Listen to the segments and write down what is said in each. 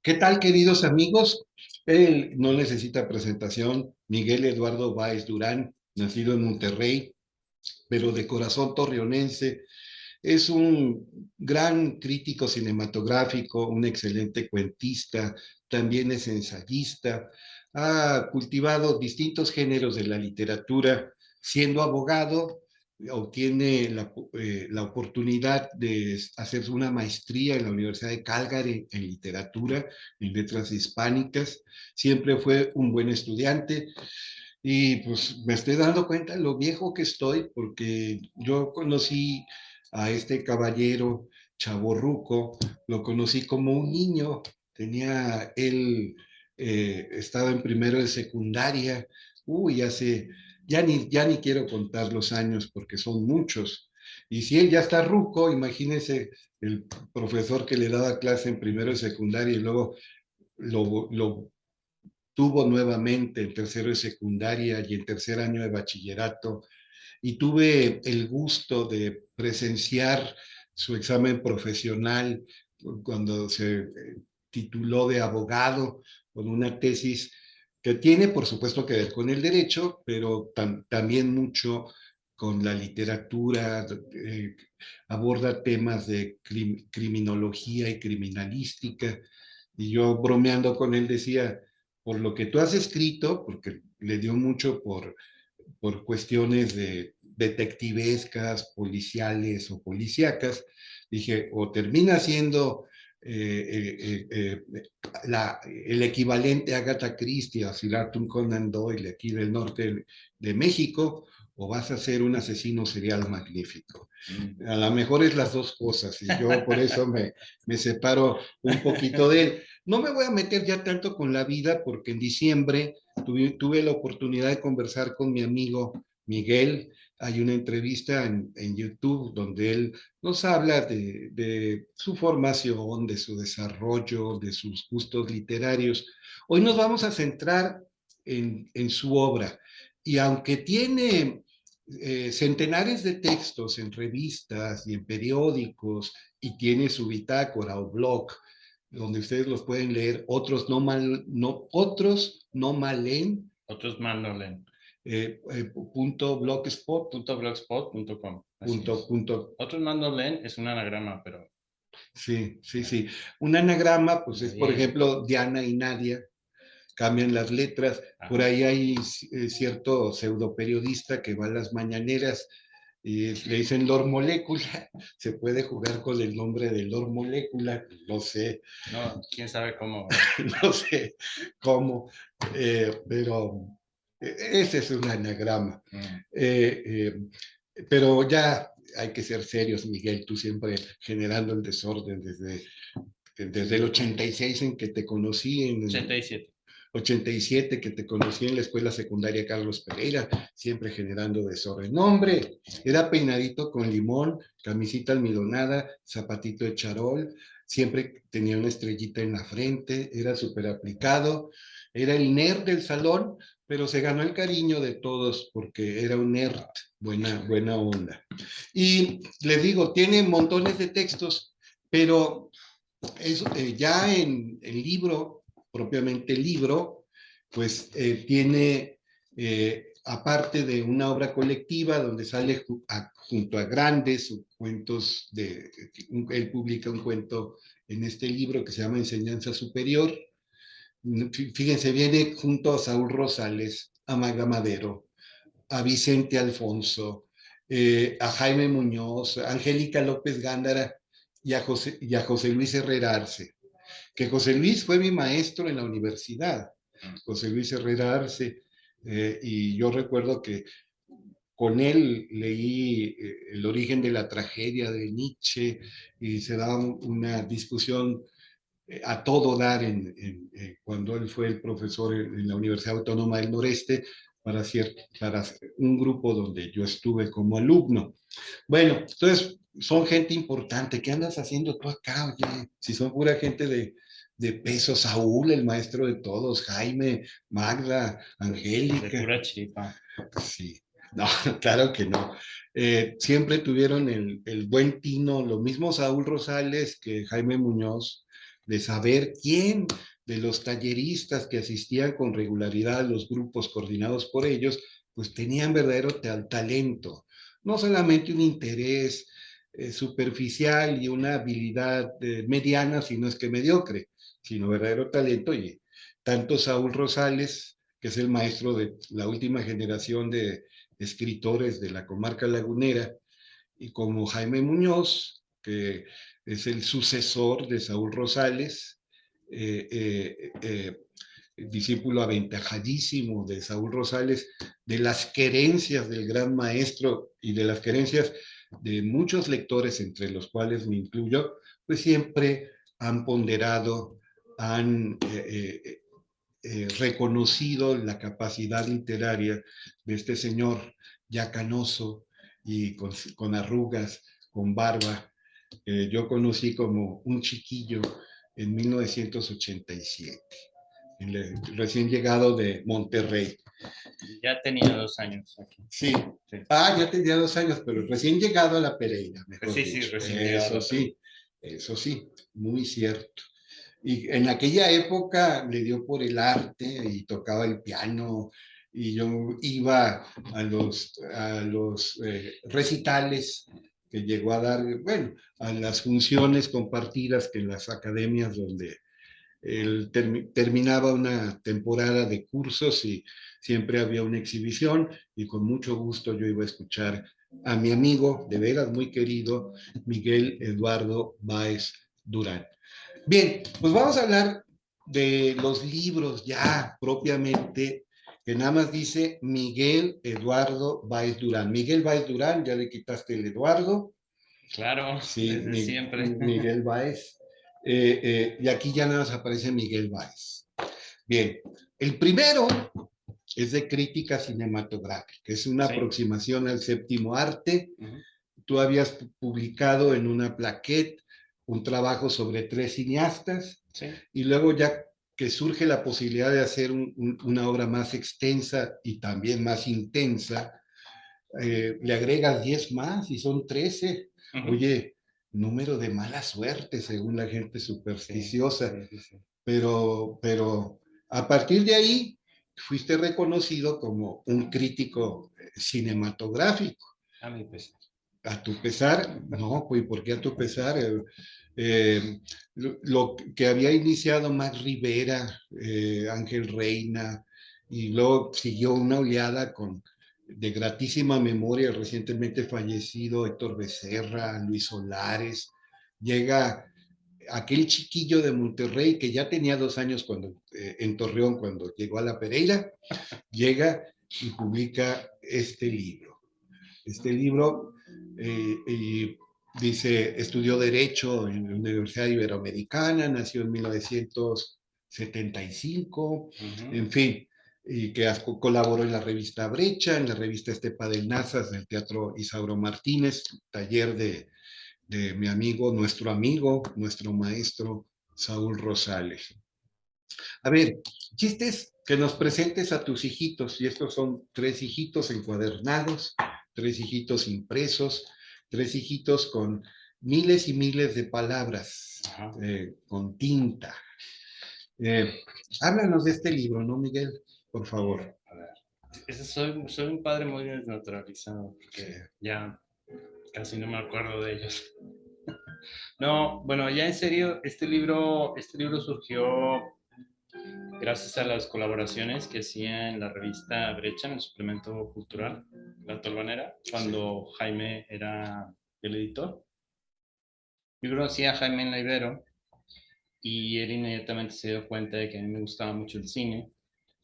¿Qué tal, queridos amigos? Él no necesita presentación. Miguel Eduardo Báez Durán, nacido en Monterrey, pero de corazón torreonense. Es un gran crítico cinematográfico, un excelente cuentista, también es ensayista. Ha cultivado distintos géneros de la literatura. Siendo abogado, obtiene la oportunidad de hacer una maestría en la Universidad de Calgary en literatura, en letras hispánicas. Siempre fue un buen estudiante. Y pues me estoy dando cuenta de lo viejo que estoy, porque yo conocí a este caballero chavorruco, lo conocí como un niño, estaba en primero de secundaria, ya ni quiero contar los años porque son muchos. Y si él ya está ruco, imagínense el profesor que le daba clase en primero de secundaria y luego lo tuvo nuevamente en tercero de secundaria y en tercer año de bachillerato, y tuve el gusto de presenciar su examen profesional cuando se tituló de abogado con una tesis que tiene, por supuesto, que ver con el derecho, pero también mucho con la literatura, aborda temas de criminología y criminalística. Y yo bromeando con él decía, por lo que tú has escrito, porque le dio mucho por cuestiones de detectivescas, policiales o policíacas, dije, o termina siendo el equivalente a Agatha Christie o Sir Arthur Conan Doyle aquí del norte de México, o vas a ser un asesino serial magnífico. A lo mejor es las dos cosas, y yo por eso me separo un poquito de él. No me voy a meter ya tanto con la vida, porque en diciembre tuve la oportunidad de conversar con mi amigo Miguel. Hay una entrevista en YouTube donde él nos habla de su formación, de su desarrollo, de sus gustos literarios. Hoy nos vamos a centrar en su obra. Y aunque tiene centenares de textos en revistas y en periódicos, y tiene su bitácora o blog, donde ustedes los pueden leer, otros no mal leen, Otros más no leen. punto blogspot, .blogspot.com. Así punto, es. punto, Otros más no leen es un anagrama, pero sí, sí, sí. Un anagrama, pues es, por nadie. ejemplo, Diana y Nadia, cambian las letras. Por Ajá. ahí hay cierto pseudo periodista que va a las mañaneras y le dicen Lord Molecula. Se puede jugar con el nombre de Lord Molecula, no sé, No, quién sabe cómo, ¿verdad? no sé cómo, pero ese es un anagrama. Mm. Pero ya hay que ser serios, Miguel, tú siempre generando el desorden desde el 86 en que te conocí, en 87. 87 que te conocí en la escuela secundaria Carlos Pereira, siempre generando desorden. No, hombre, era peinadito con limón, camisita almidonada, zapatito de charol, siempre tenía una estrellita en la frente, era súper aplicado, era el nerd del salón, pero se ganó el cariño de todos porque era un nerd, buena onda. Y les digo, tiene montones de textos, pero ya en el libro, propiamente el libro, pues tiene, aparte de una obra colectiva donde sale junto a grandes cuentos, él publica un cuento en este libro que se llama Enseñanza Superior. Fíjense, viene junto a Saúl Rosales, a Maga Madero, a Vicente Alfonso, a Jaime Muñoz, a Angélica López Gándara y a José Luis Herrera Arce, que José Luis fue mi maestro en la universidad, José Luis Herrera Arce, y yo recuerdo que con él leí El origen de la tragedia de Nietzsche, y se daba una discusión a todo dar cuando él fue el profesor en la Universidad Autónoma del Noreste para un grupo donde yo estuve como alumno. Bueno, entonces son gente importante. ¿Qué andas haciendo tú acá, oye? Si son pura gente de peso, Saúl, el maestro de todos, Jaime, Magda, De Angélica. pura chiripa. Sí, no, claro que no. Siempre tuvieron el buen tino, lo mismo Saúl Rosales que Jaime Muñoz, de saber quién de los talleristas que asistían con regularidad a los grupos coordinados por ellos, pues tenían verdadero talento, no solamente un interés superficial y una habilidad mediana, sino es que mediocre, sino verdadero talento. Y tanto Saúl Rosales, que es el maestro de la última generación de escritores de la comarca lagunera, y como Jaime Muñoz, que es el sucesor de Saúl Rosales, eh, eh, eh, discípulo aventajadísimo de Saúl Rosales, de las querencias del gran maestro y de las querencias de muchos lectores, entre los cuales me incluyo, pues siempre han ponderado, han reconocido la capacidad literaria de este señor ya canoso y con arrugas, con barba. Yo conocí como un chiquillo en 1987, recién llegado de Monterrey. Ya tenía 2 años aquí. Sí. Sí. Ah, ya tenía 2 años, pero recién llegado a la Pereira, mejor Sí, dicho. sí, recién llegado a la Pereira. Eso sí, muy cierto. Y en aquella época le dio por el arte y tocaba el piano y yo iba a los recitales que llegó a dar, bueno, a las funciones compartidas que en las academias donde él terminaba una temporada de cursos y siempre había una exhibición y con mucho gusto yo iba a escuchar a mi amigo, de veras muy querido, Miguel Eduardo Báez Durán. Bien, pues vamos a hablar de los libros ya propiamente, que nada más dice Miguel Eduardo Báez Durán. Miguel Báez Durán, ya le quitaste el Eduardo. Claro, Sí, desde siempre. Miguel Báez. Y aquí ya nada más aparece Miguel Báez. Bien, el primero es de crítica cinematográfica, es una Sí. aproximación al séptimo arte. Uh-huh. Tú habías publicado en una plaquette un trabajo sobre 3 cineastas, Sí. y luego ya que surge la posibilidad de hacer una obra más extensa y también más intensa, le agregas 10 más y son 13. Uh-huh. Oye, número de mala suerte según la gente supersticiosa. Sí. Pero a partir de ahí fuiste reconocido como un crítico cinematográfico. A mi pesar. A tu pesar, no, pues ¿por qué a tu pesar? Lo que había iniciado Max Rivera, Ángel Reina, y luego siguió una oleada de gratísima memoria, el recientemente fallecido Héctor Becerra, Luis Solares. Llega aquel chiquillo de Monterrey que ya tenía 2 años en Torreón cuando llegó a la Pereira, llega y publica este libro. Este libro y dice, estudió Derecho en la Universidad Iberoamericana, nació en 1975, Uh-huh. en fin, y que colaboró en la revista Brecha, en la revista Estepa del Nazas, del Teatro Isauro Martínez, taller de mi amigo, nuestro maestro Saúl Rosales. A ver, chistes que nos presentes a tus hijitos, y estos son 3 hijitos encuadernados, 3 hijitos impresos, 3 hijitos con miles y miles de palabras, con tinta. Háblanos de este libro, ¿no, Miguel? Por favor. A ver. Soy un padre muy desnaturalizado, porque Sí. ya casi no me acuerdo de ellos. No, bueno, ya en serio, este libro surgió gracias a las colaboraciones que hacía en la revista Brecha, en el suplemento cultural, La Tolvanera, cuando Jaime era el editor. Yo conocí a Jaime en la Ibero y él inmediatamente se dio cuenta de que a mí me gustaba mucho el cine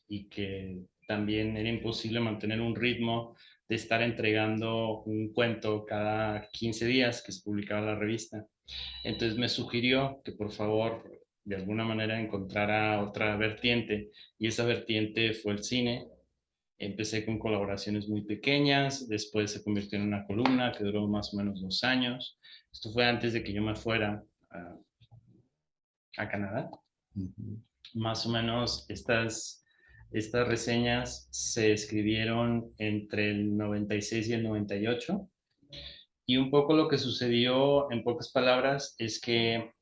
y que también era imposible mantener un ritmo de estar entregando un cuento cada 15 días que se publicaba en la revista. Entonces me sugirió que por favor de alguna manera encontrara otra vertiente y esa vertiente fue el cine. Empecé con colaboraciones muy pequeñas, después se convirtió en una columna que duró más o menos 2 años. Esto fue antes de que yo me fuera a Canadá. Uh-huh. Más o menos estas reseñas se escribieron entre el 96 y el 98. Y un poco lo que sucedió, en pocas palabras, es que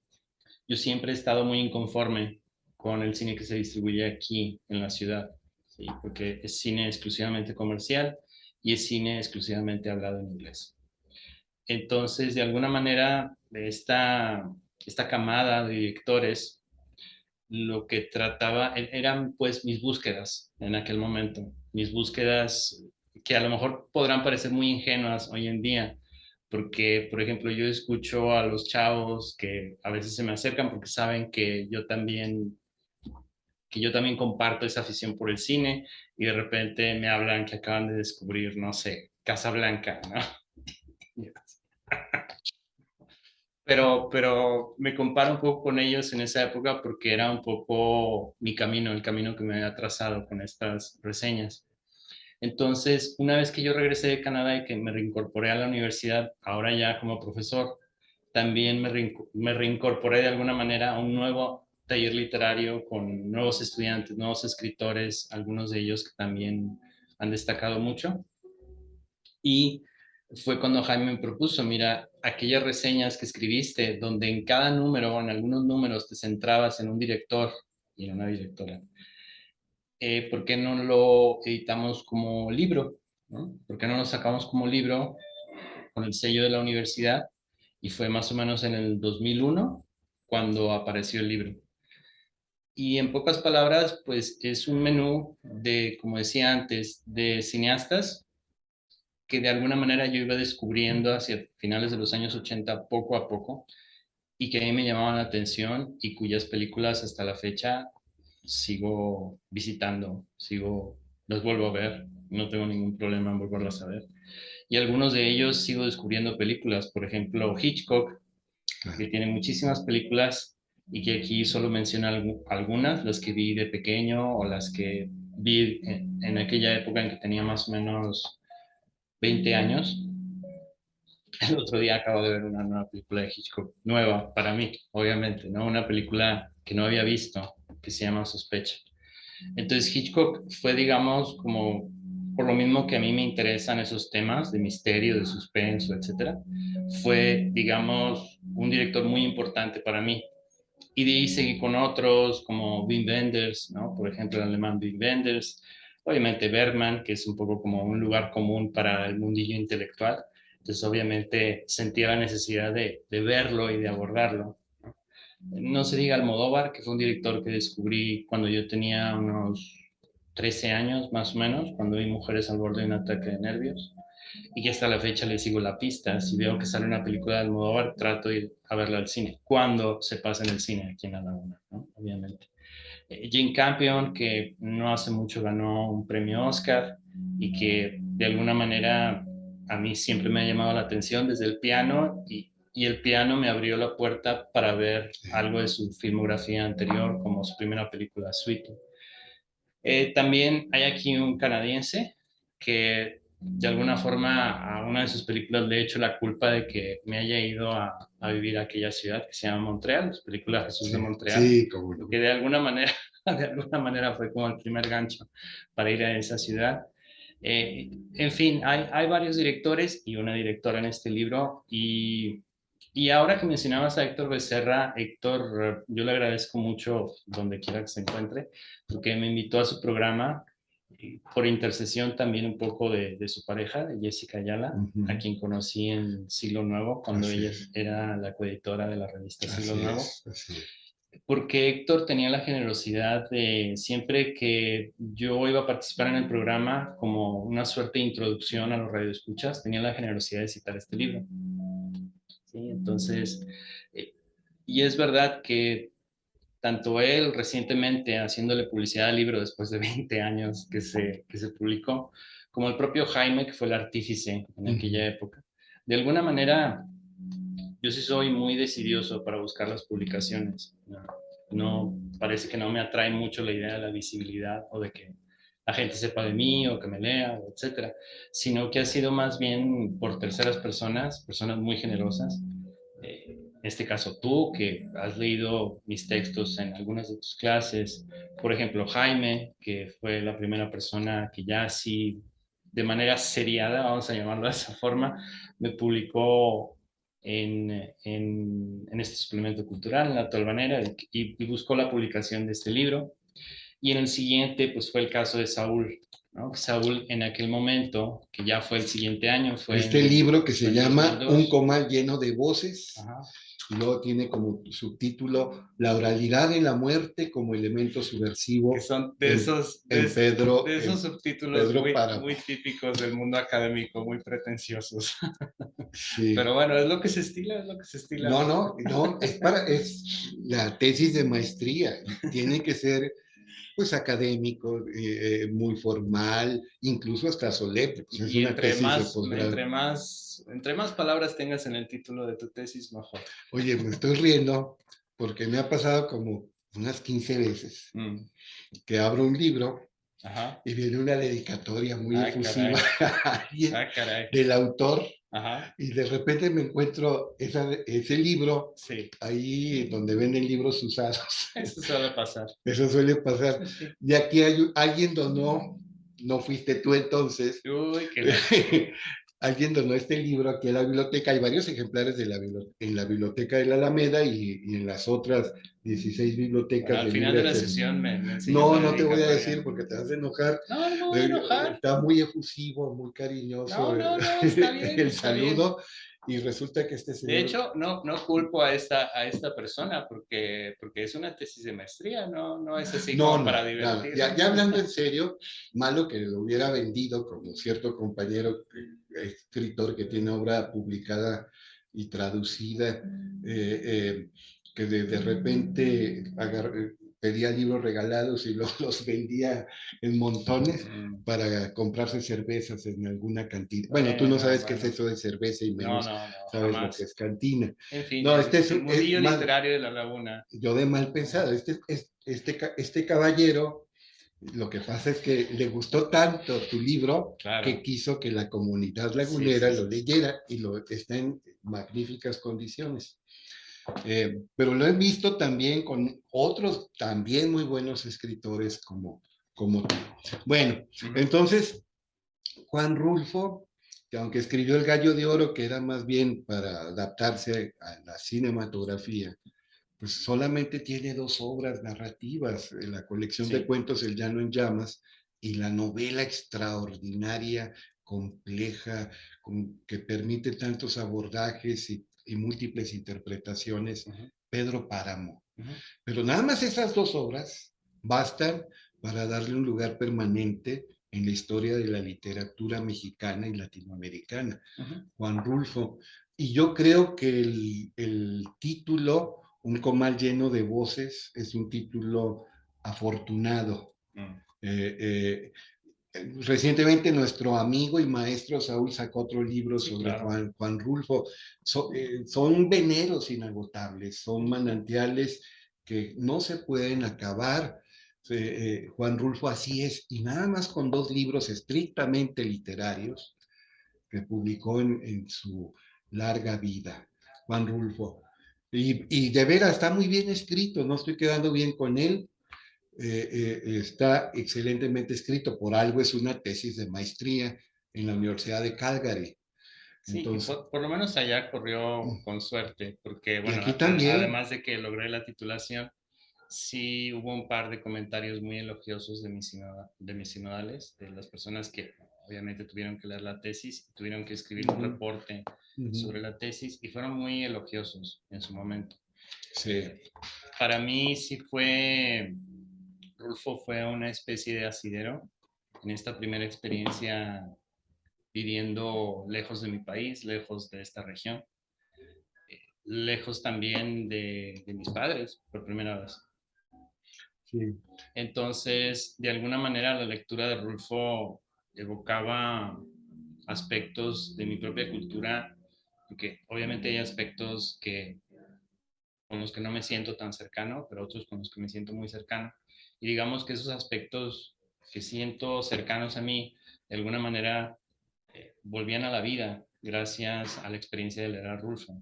yo siempre he estado muy inconforme con el cine que se distribuye aquí en la ciudad, ¿sí? Porque es cine exclusivamente comercial y es cine exclusivamente hablado en inglés. Entonces, de alguna manera, esta camada de directores lo que trataba eran pues mis búsquedas en aquel momento, mis búsquedas que a lo mejor podrán parecer muy ingenuas hoy en día, porque por ejemplo yo escucho a los chavos que a veces se me acercan porque saben que yo también comparto esa afición por el cine y de repente me hablan que acaban de descubrir, no sé, Casablanca, ¿no? Pero me comparo un poco con ellos en esa época porque era un poco mi camino, el camino que me había trazado con estas reseñas. Entonces, una vez que yo regresé de Canadá y que me reincorporé a la universidad, ahora ya como profesor, también me reincorporé de alguna manera a un nuevo taller literario con nuevos estudiantes, nuevos escritores, algunos de ellos que también han destacado mucho. Y fue cuando Jaime me propuso, mira, aquellas reseñas que escribiste, donde en cada número o en algunos números te centrabas en un director y en una directora, ¿por qué no lo editamos como libro? ¿No? ¿Por qué no lo sacamos como libro con el sello de la universidad? Y fue más o menos en el 2001 cuando apareció el libro. Y en pocas palabras, pues es un menú de, como decía antes, de cineastas que de alguna manera yo iba descubriendo hacia finales de los años 80 poco a poco y que a mí me llamaban la atención y cuyas películas hasta la fecha sigo visitando, las vuelvo a ver, no tengo ningún problema en volverlas a ver. Y algunos de ellos sigo descubriendo películas, por ejemplo Hitchcock, que tiene muchísimas películas y que aquí solo menciona algunas, las que vi de pequeño o las que vi en aquella época en que tenía más o menos 20 años. El otro día acabo de ver una nueva película de Hitchcock, nueva para mí, obviamente, ¿no? Una película que no había visto, que se llama Sospecha. Entonces Hitchcock fue, digamos, como por lo mismo que a mí me interesan esos temas de misterio, de suspenso, etcétera, fue, digamos, un director muy importante para mí. Y de ahí seguí con otros como Wim Wenders, ¿no? Por ejemplo, el alemán Wim Wenders, obviamente Bergman, que es un poco como un lugar común para el mundillo intelectual. Entonces, obviamente, sentía la necesidad de verlo y de abordarlo. No se diga Almodóvar, que fue un director que descubrí cuando yo tenía unos 13 años más o menos, cuando vi Mujeres al borde de un ataque de nervios, y que hasta la fecha le sigo la pista. Si veo que sale una película de Almodóvar, trato de ir a verla al cine, cuando se pasa en el cine aquí en La Laguna, ¿no? Obviamente. Jane Campion, que no hace mucho ganó un premio Oscar y que de alguna manera a mí siempre me ha llamado la atención desde el piano y el piano me abrió la puerta para ver algo de su filmografía anterior, como su primera película, Sweet. También hay aquí un canadiense que de alguna forma a una de sus películas le he hecho la culpa de que me haya ido a vivir a aquella ciudad que se llama Montreal, las películas Jesús de Sí, Montreal, sí, cómo no. porque de alguna manera, de alguna manera fue como el primer gancho para ir a esa ciudad. En fin, hay varios directores y una directora en este libro y ahora que mencionabas a Héctor Becerra, Héctor, yo le agradezco mucho donde quiera que se encuentre, porque me invitó a su programa por intercesión también un poco de su pareja, de Jessica Ayala, a Ujú. quien conocí en Siglo Nuevo, cuando Así ella es, era la coeditora de la revista Siglo así Nuevo, es, así es. porque Héctor tenía la generosidad de siempre que yo iba a participar en el programa como una suerte de introducción a los radioescuchas, tenía la generosidad de citar este libro. ¿Sí? Entonces, eh, y es verdad que tanto él recientemente haciéndole publicidad al libro después de 20 años que se publicó, como el propio Jaime, que fue el artífice en aquella Ujú. época. De alguna manera, yo sí soy muy decidioso para buscar las publicaciones. No, parece que no me atrae mucho la idea de la visibilidad o de que la gente sepa de mí o que me lea, etcétera, sino que ha sido más bien por terceras personas, personas muy generosas, en este caso tú, que has leído mis textos en algunas de tus clases, por ejemplo, Jaime, que fue la primera persona que ya así, de manera seriada, vamos a llamarlo de esa forma, me publicó en este suplemento cultural, en La Tolvanera, y buscó la publicación de este libro. Y en el siguiente, pues fue el caso de Saúl, ¿no? Saúl en aquel momento, que ya fue el siguiente año, Este libro que fue se en llama Un 2002. comal lleno de voces, Ajá. y luego tiene como subtítulo La oralidad en la muerte como elemento Que subversivo son en Pedro, de esos en subtítulos Pedro muy, Páramo. muy típicos del mundo académico, muy pretenciosos. Sí. Pero bueno, es lo que se estila, es lo que se estila. No, no, no, es la tesis de maestría, y tiene que ser pues académico, muy formal, incluso hasta solemne, pues es Y una tesis de posgrado. entre más palabras tengas en el título de tu tesis, mejor. Oye, me estoy riendo porque me ha pasado como unas 15 veces Mm. que abro un libro Ajá. y viene una dedicatoria muy Ah, efusiva caray. a alguien Ah, caray. del autor, Ajá. y de repente me encuentro ese libro Sí, ahí donde venden libros usados. eso suele pasar. Eso suele pasar. Sí, sí. Y aquí alguien donó, no fuiste tú entonces, Uy, qué gacho. alguien donó este libro aquí a la biblioteca. Hay varios ejemplares en la biblioteca de la Alameda y en las otras 16 Bueno, bibliotecas al de final de libre la acceso. sesión me enseñas No, la no te voy a dedicatoria. decir porque te vas a enojar. No, no me voy a enojar. Está muy efusivo, muy cariñoso No, no, no, está bien, el está bien. saludo, y resulta que este De señor... hecho, no culpo a esta persona porque es una tesis de maestría, no es así No, como para no, nada. Ya, divertirnos. ya hablando en serio, malo que lo hubiera vendido como cierto compañero escritor que tiene obra publicada y traducida, que de repente pedía libros regalados y los vendía en montones Mm, para comprarse cervezas en alguna cantina. Bueno, tú no bueno, sabes qué es bueno. eso de cerveza y No, menos no, no, sabes lo que jamás. es cantina. En fin, No, este el es mundillo más, literario de la laguna. yo de mal pensado, este caballero, lo que pasa es que le gustó tanto tu libro que Claro. quiso que la comunidad Sí, lagunera sí, lo sí. leyera, y lo está en magníficas condiciones. Pero lo he visto también con otros también muy buenos escritores como tú. Bueno, Ujú. entonces Juan Rulfo, que aunque escribió El Gallo de Oro, que era más bien para adaptarse a la cinematografía, pues solamente tiene dos obras narrativas: la colección de Sí. cuentos El Llano en Llamas y la novela extraordinaria, compleja, que permite tantos abordajes y múltiples interpretaciones, Ujú, Pedro Páramo. ujú, Pero nada más esas dos obras bastan para darle un lugar permanente en la historia de la literatura mexicana y latinoamericana. ujú. Juan Rulfo. Y yo creo que el título, Un comal lleno de voces, es un título afortunado. Mm. Eh, Recientemente nuestro amigo y maestro Saúl sacó otro libro Sí, sobre claro. Juan Rulfo. Son veneros inagotables, son manantiales que no se pueden acabar. Juan Rulfo así es, y nada más con dos libros estrictamente literarios que publicó en su larga vida, Juan Rulfo. Y de veras está muy bien escrito, no estoy quedando bien con él, está excelentemente escrito, por algo es una tesis de maestría en la Universidad de Calgary. Sí, y Entonces, por lo menos allá corrió con suerte, porque y bueno, aquí también. además de que logré la titulación, sí hubo un par de comentarios muy elogiosos de mis sinodales, de las personas que obviamente tuvieron que leer la tesis y tuvieron que escribir Uh un -huh, reporte uh -huh. sobre la tesis y fueron muy elogiosos en su momento. Sí, Para mí sí Rulfo fue una especie de asidero en esta primera experiencia viviendo lejos de mi país, lejos de esta región, lejos también de mis padres por primera vez. sí. Entonces, de alguna manera, la lectura de Rulfo evocaba aspectos de mi propia cultura, porque obviamente hay aspectos con los que no me siento tan cercano, pero otros con los que me siento muy cercano. Y digamos que esos aspectos que siento cercanos a mí, de alguna manera, volvían a la vida gracias a la experiencia de leer a Rulfo.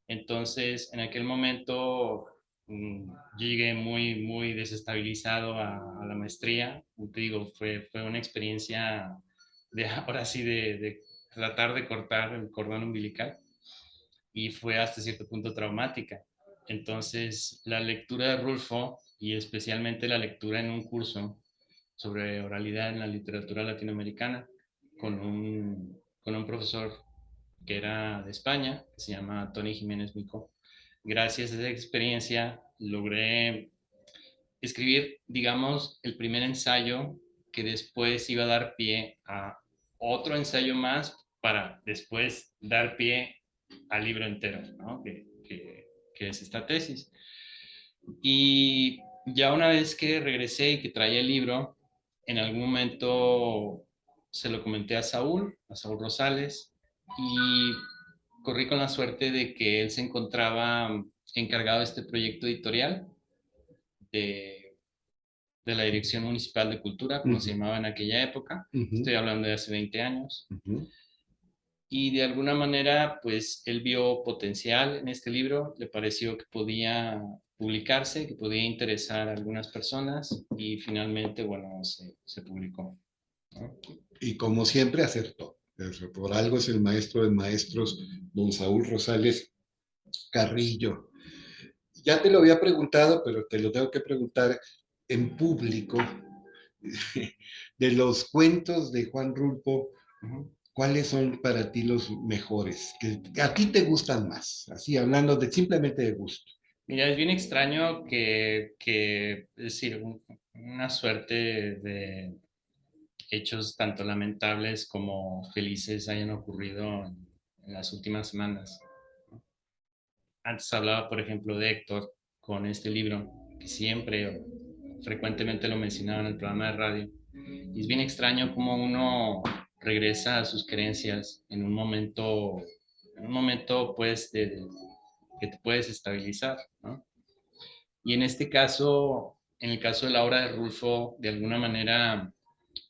Entonces, en aquel momento llegué muy desestabilizado a la maestría. Te digo, fue una experiencia de ahora sí de tratar de cortar el cordón umbilical. y fue hasta cierto punto traumática. Entonces, la lectura de Rulfo y especialmente la lectura en un curso sobre oralidad en la literatura latinoamericana con un profesor que era de España, que se llama Tony Jiménez Mico. Gracias a esa experiencia logré escribir, digamos, el primer ensayo que después iba a dar pie a otro ensayo más para después dar pie al libro entero, ¿no? Que es esta tesis. Y ya una vez que regresé y que traía el libro, en algún momento se lo comenté a Saúl Rosales, y corrí con la suerte de que él se encontraba encargado de este proyecto editorial de, de la Dirección Municipal de Cultura, como se llamaba en aquella época. Estoy hablando de hace 20 años. Y de alguna manera, pues él vio potencial en este libro, le pareció que podía publicarse, que podía interesar a algunas personas y finalmente, bueno, se publicó, ¿no? Y como siempre acertó. Por algo es el maestro de maestros, don Saúl Rosales Carrillo. Ya te lo había preguntado, pero te lo tengo que preguntar en público. De los cuentos de Juan Rulfo, ¿cuáles son para ti los mejores? Que a ti te gustan más, así hablando de simplemente de gusto. Mira, es bien extraño es decir, una suerte de hechos tanto lamentables como felices hayan ocurrido en las últimas semanas. Antes hablaba, por ejemplo, de Héctor con este libro, que siempre o frecuentemente lo mencionaba en el programa de radio. Y es bien extraño cómo uno regresa a sus creencias en un momento pues que te puedes estabilizar, ¿no? Y en este caso, en el caso de la obra de Rulfo, de alguna manera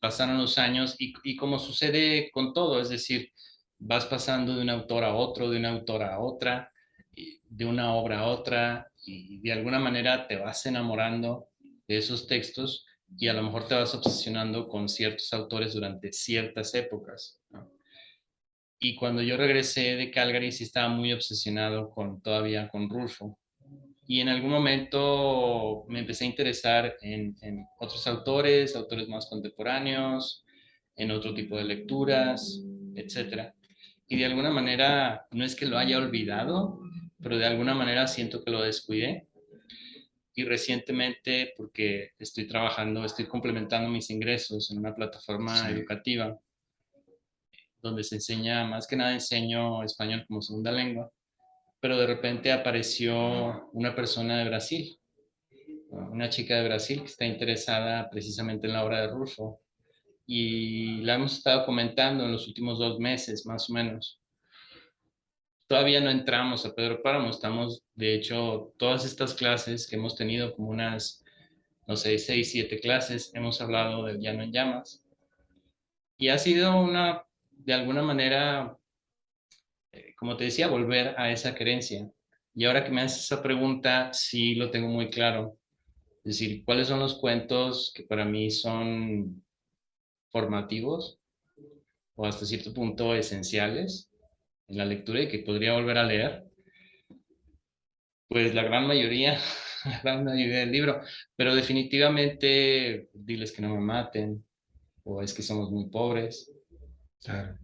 pasaron los años y como sucede con todo, es decir, vas pasando de un autor a otro, de una autora a otra, de una obra a otra, y de alguna manera te vas enamorando de esos textos y a lo mejor te vas obsesionando con ciertos autores durante ciertas épocas, ¿no? Y cuando yo regresé de Calgary sí estaba muy obsesionado todavía con Rulfo. Y en algún momento me empecé a interesar en otros autores, autores más contemporáneos, en otro tipo de lecturas, etcétera. Y de alguna manera, no es que lo haya olvidado, pero de alguna manera siento que lo descuidé. Y recientemente, porque estoy complementando mis ingresos en una plataforma educativa donde se enseña, más que nada enseño español como segunda lengua, pero de repente apareció una persona de Brasil, una chica de Brasil que está interesada precisamente en la obra de Rulfo y la hemos estado comentando en los últimos 2 meses, más o menos. Todavía no entramos a Pedro Páramo, estamos, de hecho, todas estas clases que hemos tenido, como unas, no sé, 6, 7 clases, hemos hablado del Llano en Llamas. Y ha sido de alguna manera, como te decía, volver a esa creencia. Y ahora que me haces esa pregunta, sí lo tengo muy claro. Es decir, ¿cuáles son los cuentos que para mí son formativos o hasta cierto punto esenciales en la lectura y que podría volver a leer? Pues la gran mayoría, la gran mayoría del libro, pero definitivamente diles que no me maten, o es que somos muy pobres, Claro.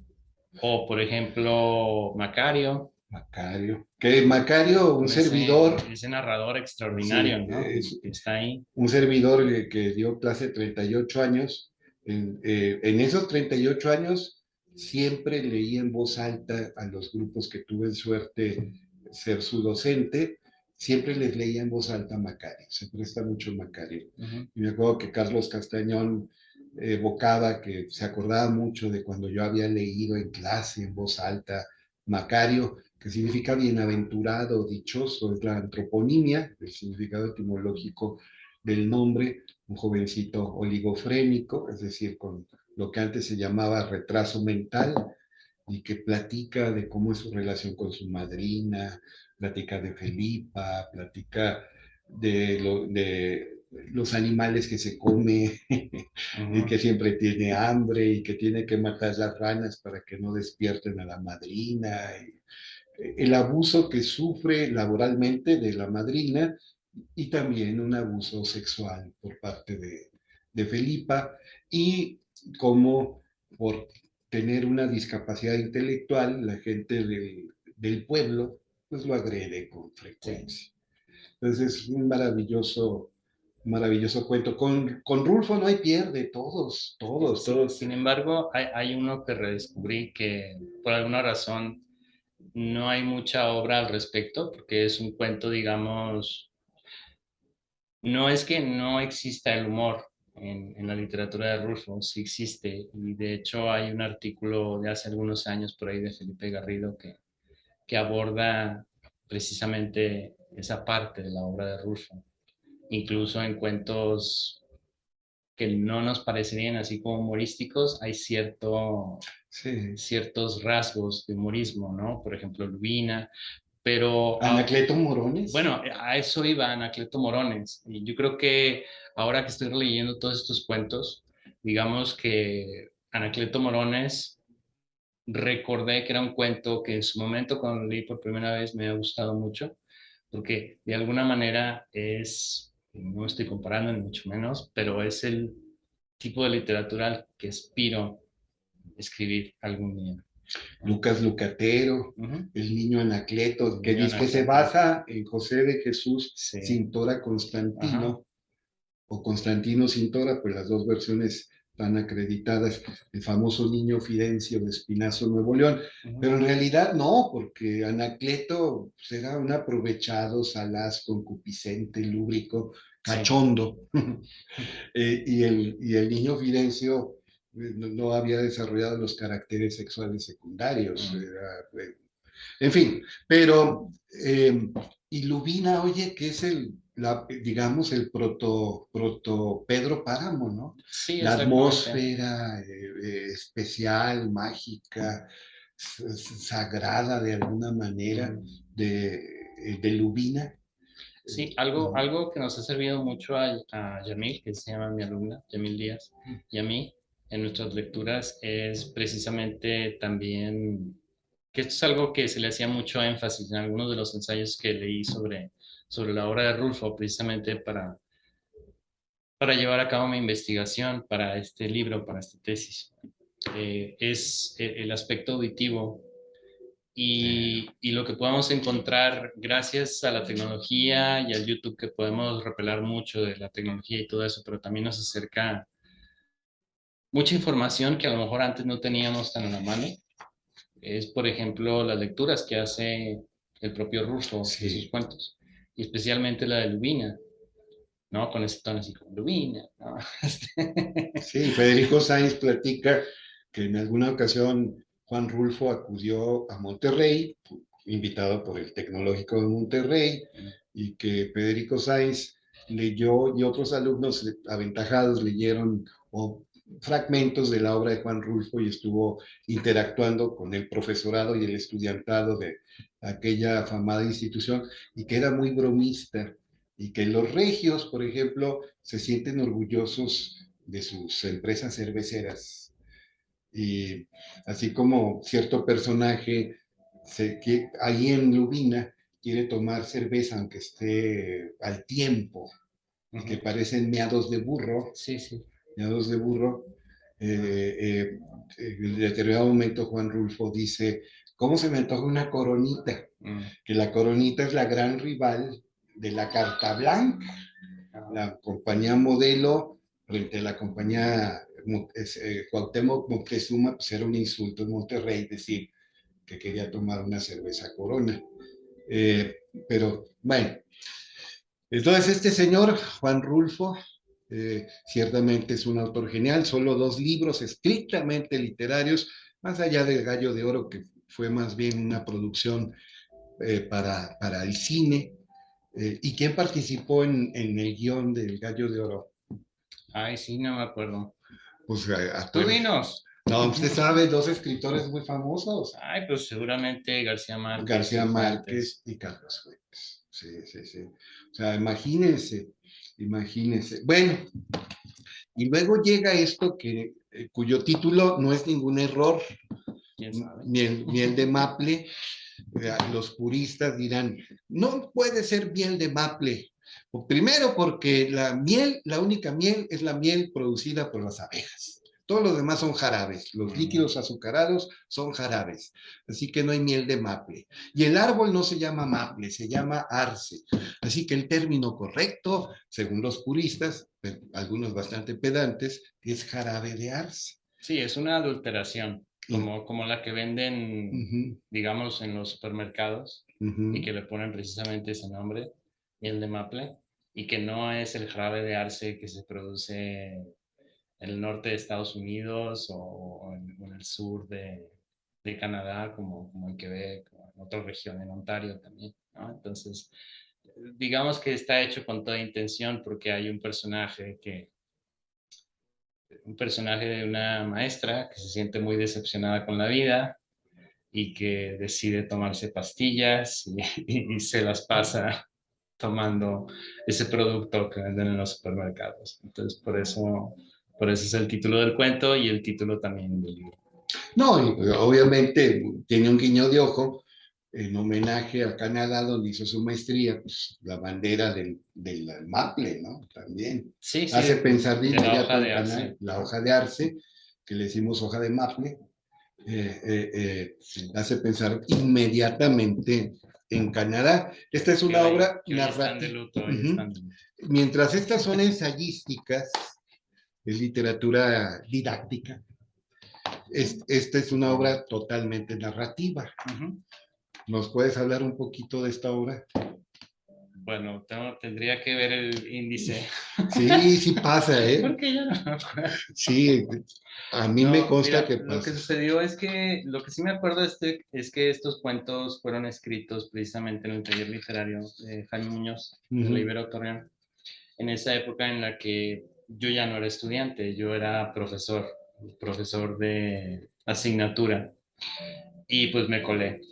o por ejemplo Macario, Macario. Que Macario, un con servidor, ese narrador sí, extraordinario, ¿no? Que está ahí. un servidor que dio clase 38 años. En esos 38 años siempre leí en voz alta a los grupos que tuve suerte ser su docente, siempre les leía en voz alta a Macario, se presta mucho Macario. Y me acuerdo que Carlos Castañón evocaba que se acordaba mucho de cuando yo había leído en clase en voz alta Macario, que significa bienaventurado, dichoso, es la antroponimia, el significado etimológico del nombre, un jovencito oligofrénico, es decir, con lo que antes se llamaba retraso mental, y que platica de cómo es su relación con su madrina, platica de Felipa, platica de los animales que se come y que siempre tiene hambre y que tiene que matar las ranas para que no despierten a la madrina. el abuso que sufre laboralmente de la madrina y también un abuso sexual por parte de Felipa y cómo por tener una discapacidad intelectual la gente del pueblo pues lo agrede con Sí. frecuencia. Entonces es un maravilloso cuento. Con Rulfo no hay pierde, todos, todos, Sí, todos. sin embargo, hay uno que redescubrí que por alguna razón no hay mucha obra al respecto, porque es un cuento, digamos, no es que no exista el humor en la literatura de Rulfo, sí existe, y de hecho hay un artículo de hace algunos años por ahí de Felipe Garrido que aborda precisamente esa parte de la obra de Rulfo, incluso en cuentos que no nos parecerían así como humorísticos, hay Sí. ciertos rasgos de humorismo, ¿no? Por ejemplo, Lubina, pero Anacleto Morones. bueno, a eso iba Anacleto Morones. Y yo creo que ahora que estoy releyendo todos estos cuentos, digamos que Anacleto Morones, recordé que era un cuento que en su momento cuando lo leí por primera vez me ha gustado mucho, porque de alguna manera no estoy comparando ni mucho menos, pero es el tipo de literatura al que aspiro escribir algún día. Lucas Lucatero, Ujú. el niño Anacleto, que Niño dice que se Anacleto. basa en José de Jesús Sí. Cintora Ajá. Constantino o Constantino Cintora, pues las dos versiones están acreditadas, el famoso niño Fidencio de Espinazo, Nuevo León, Ujú. pero en realidad no, porque Anacleto pues, era un aprovechado, salaz, concupiscente, lúbrico, Sí. cachondo, y el niño Fidencio no había desarrollado los caracteres sexuales secundarios, Mm. en fin, pero y Lubina, oye, que es digamos, el proto Pedro Páramo, ¿no? Sí, La exactamente. atmósfera especial, mágica, sagrada de alguna manera Ujú. de Lubina. Sí, algo que nos ha servido mucho a Yamil, que se llama mi alumna, Yamil Díaz, y a mí en nuestras lecturas es precisamente también, que esto es algo que se le hacía mucho énfasis en algunos de los ensayos que leí sobre la obra de Rulfo, precisamente para llevar a cabo mi investigación para este libro, para esta tesis. Es el aspecto auditivo y lo que podemos encontrar gracias a la tecnología y al YouTube, que podemos repelar mucho de la tecnología y todo eso, pero también nos acerca mucha información que a lo mejor antes no teníamos tan a la mano. Es, por ejemplo, las lecturas que hace el propio Rulfo de sus Sí, cuentos, y especialmente la de Lubina, ¿no? Con ese tono así como Lubina, ¿no? sí, Federico Sáenz platica que en alguna ocasión Juan Rulfo acudió a Monterrey, invitado por el Tecnológico de Monterrey, y que Federico Sáenz leyó y otros alumnos aventajados leyeron fragmentos de la obra de Juan Rulfo y estuvo interactuando con el profesorado y el estudiantado de aquella afamada institución y que era muy bromista y que los regios, por ejemplo, se sienten orgullosos de sus empresas cerveceras. Y así como cierto personaje que ahí en Lubina quiere tomar cerveza aunque esté al tiempo y que Ujú. parecen Sí, sí. meados de burro, en determinado momento Juan Rulfo dice, ¿cómo se me antoja una coronita? Mm. Que la coronita es la gran rival de la Carta Blanca, Ah. la compañía modelo frente a la compañía Cuauhtémoc Moctezuma, pues era un insulto en Monterrey decir que quería tomar una cerveza Corona. Eh, pero bueno, entonces este señor, Juan Rulfo, ciertamente es un autor genial, solo 2 libros estrictamente literarios, más allá del Gallo de Oro, que fue más bien una producción para el cine. ¿Y quién participó en el guión del Gallo de Oro? Ay, sí, no me acuerdo. Pues Tú dinos. no, usted sabe, 2 escritores muy famosos, Ay, pues seguramente García Márquez García y Fuentes. Márquez y Carlos Fuentes. Sí, sí, sí. O sea, imagínense, imagínense. Bueno, y luego llega esto cuyo título no es ningún error, ¿Quién sabe? Miel de Maple, Los puristas dirán, no puede ser miel de maple. Primero porque la miel, la única miel es la miel producida por las abejas. Todos los demás son jarabes. Los líquidos azucarados son jarabes. Así que no hay miel de maple. Y el árbol no se llama maple, se llama arce. Así que el término correcto, según los puristas, algunos bastante pedantes, es jarabe de arce. Sí, es una adulteración, Y, como la que venden, ujú, digamos, en los supermercados y ujú. que le ponen precisamente ese nombre, miel de maple, y que no es el jarabe de arce que se produce en el norte de Estados Unidos o en el sur de Canadá, como en Quebec, o en otra región, en Ontario también, ¿no? Entonces, digamos que está hecho con toda intención porque hay un personaje de una maestra que se siente muy decepcionada con la vida y que decide tomarse pastillas y se las pasa tomando ese producto que venden en los supermercados. Entonces, por eso es el título del cuento y el título también del libro. No, y obviamente tiene un guiño de ojo en homenaje a Canadá, donde hizo su maestría, pues, la bandera del maple, ¿no? También Sí, sí, hace pensar de de la inmediato hoja en de Canadá, arce. la Ajá. hoja de arce, que le decimos hoja de maple, eh, eh, eh, Sí. hace pensar inmediatamente en Canadá. Esta es una obra Que hoy están de narrativa. luto, hoy Uh-huh. están de luto. Mientras estas son ensayísticas, es literatura didáctica, esta es una obra totalmente narrativa. Ujú. ¿Nos puedes hablar un poquito de esta obra? Bueno, tendría que ver el índice, Sí, sí pasa, ¿eh? porque yo no me acuerdo. Sí, a mí me No, consta mira, que lo que pasa. sucedió es que, lo que sí me acuerdo es que estos cuentos fueron escritos precisamente en el taller literario de Jaime Muñoz, de la Uh-huh. Ibero Torreón, en esa época en la que yo ya no era estudiante, yo era profesor de asignatura, y pues me colé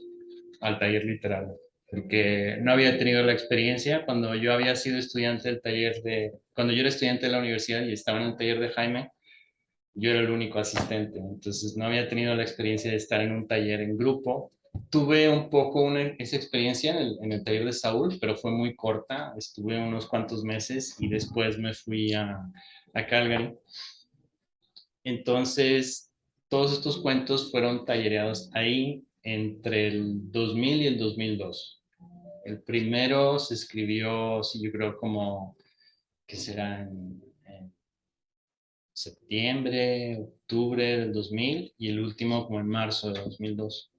al taller literario, porque no había tenido la experiencia cuando yo había sido estudiante del cuando yo era estudiante de la universidad y estaba en el taller de Jaime, yo era el único asistente, entonces no había tenido la experiencia de estar en un taller en grupo. Tuve un poco esa experiencia en el taller de Saúl, pero fue muy corta, estuve unos cuantos meses y después me fui a Calgary. Entonces, todos estos cuentos fueron tallereados ahí entre el 2000 y el 2002. El primero se escribió, sí, yo creo como, que será en septiembre, octubre del 2000 y el último como en marzo de 2002.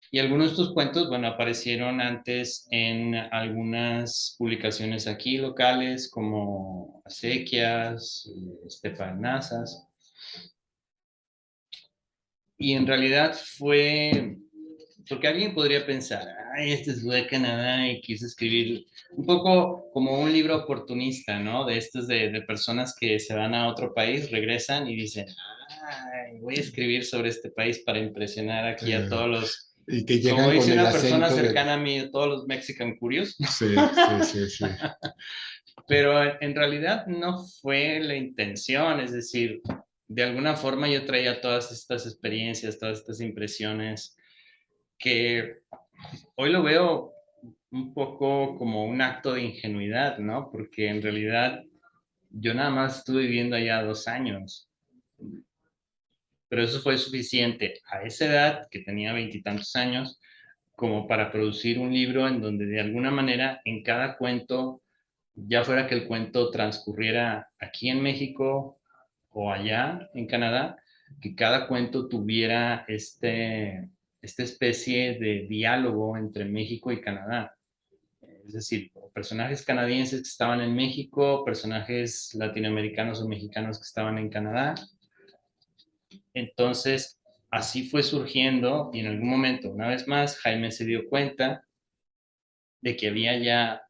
Y algunos de estos cuentos, bueno, aparecieron antes en algunas publicaciones aquí locales como Acequias, Estepanazas. Y en realidad fue, porque alguien podría pensar, ay, este es de Canadá y quiso escribir un poco como un libro oportunista, ¿no? De estos de personas que se van a otro país, regresan y dicen, ay, voy a escribir sobre este país para impresionar aquí a Eh, todos los, y que como llegan con dice el una persona acento de... cercana a mí, a todos los Mexican Curious. Sí, sí, sí, sí. Pero en realidad no fue la intención, es decir, de alguna forma yo traía todas estas experiencias, todas estas impresiones que hoy lo veo un poco como un acto de ingenuidad, ¿no? Porque en realidad yo nada más estuve viviendo allá 2 años, pero eso fue suficiente a esa edad, que tenía veintitantos años, como para producir un libro en donde de alguna manera en cada cuento, ya fuera que el cuento transcurriera aquí en México o allá en Canadá, que cada cuento tuviera esta especie de diálogo entre México y Canadá. Es decir, personajes canadienses que estaban en México, personajes latinoamericanos o mexicanos que estaban en Canadá. Entonces, así fue surgiendo y en algún momento, una vez más, Jaime se dio cuenta de que había ya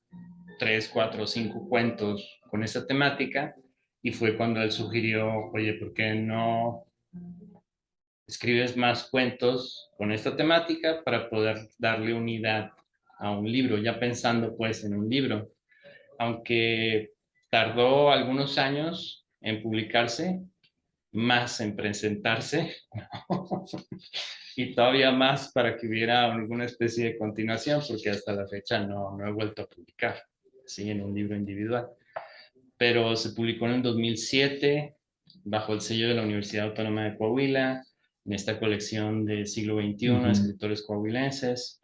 3, 4, 5 cuentos con esa temática y fue cuando él sugirió, oye, ¿por qué no escribes más cuentos con esta temática para poder darle unidad a un libro? Ya pensando pues en un libro, aunque tardó algunos años en publicarse, más en presentarse, y todavía más para que hubiera alguna especie de continuación, porque hasta la fecha no he vuelto a publicar, ¿sí? En un libro individual. Pero se publicó en el 2007 bajo el sello de la Universidad Autónoma de Coahuila, en esta colección de siglo XXI, Ujú. escritores coahuilenses,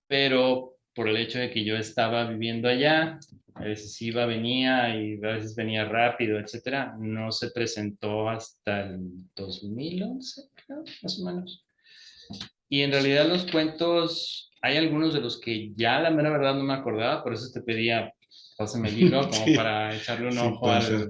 pero por el hecho de que yo estaba viviendo allá, a veces iba, venía y a veces venía rápido, etcétera, no se presentó hasta el 2011, creo, más o menos. Y en realidad los cuentos, hay algunos de los que ya la mera verdad no me acordaba, por eso te pedía, pásame el libro como Sí, para echarle un sí ojo pasa.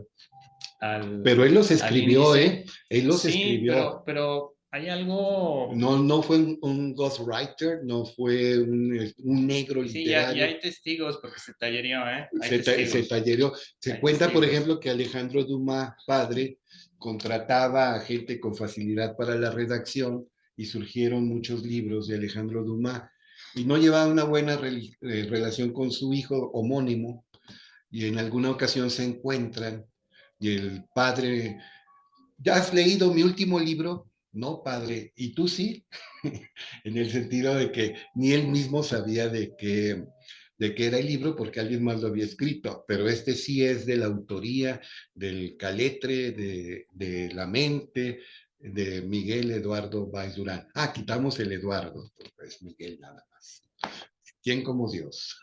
al, Pero él los al escribió, ¿eh? índice. Él los Sí, escribió. pero hay algo, No, no fue un ghostwriter, no fue un negro sí, ya literario. hay testigos porque se tallereó, ¿eh? Hay Se testigos, talleró. Se hay cuenta, por testigos. ejemplo, que Alejandro Dumas, padre, contrataba a gente con facilidad para la redacción y surgieron muchos libros de Alejandro Dumas y no llevaba una buena relación con su hijo homónimo y en alguna ocasión se encuentran y el padre, ¿ya has leído mi último libro? No, padre, ¿y tú sí? En el sentido de que ni él mismo sabía de qué era el libro porque alguien más lo había escrito, pero este sí es de la autoría del Caletre, de La Mente, de Miguel Eduardo Báez Durán. Ah, quitamos el Eduardo, es Miguel nada más. ¿Quién como Dios?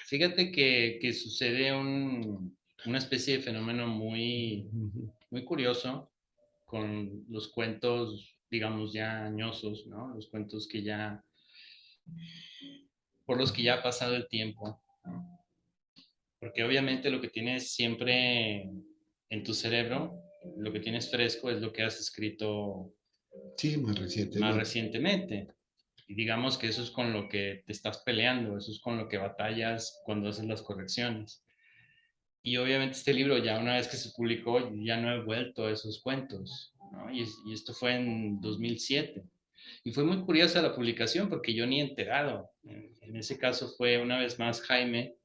Fíjate que sucede una especie de fenómeno muy curioso con los cuentos, digamos, ya añosos, ¿no? Los cuentos que ya, por los que ya ha pasado el tiempo, ¿no? Porque obviamente lo que tienes siempre en tu cerebro, lo que tienes fresco es lo que has escrito Sí, más más recientemente. recientemente. Y digamos que eso es con lo que te estás peleando, eso es con lo que batallas cuando haces las correcciones. Y obviamente este libro ya una vez que se publicó ya no he vuelto a esos cuentos, ¿no? Y esto fue en 2007. Y fue muy curiosa la publicación porque yo ni enterado. En ese caso fue una vez más Jaime,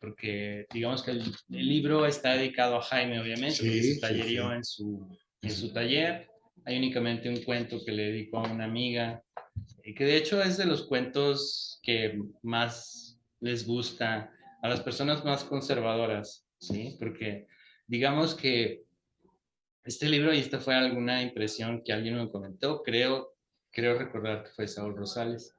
porque digamos que el libro está dedicado a Jaime, obviamente, porque se Sí, sí, tallerió sí. en su taller. Hay únicamente un cuento que le dedicó a una amiga, que de hecho es de los cuentos que más les gusta a las personas más conservadoras, ¿sí? Porque digamos que este libro, y esta fue alguna impresión que alguien me comentó, creo recordar que fue Saúl Rosales,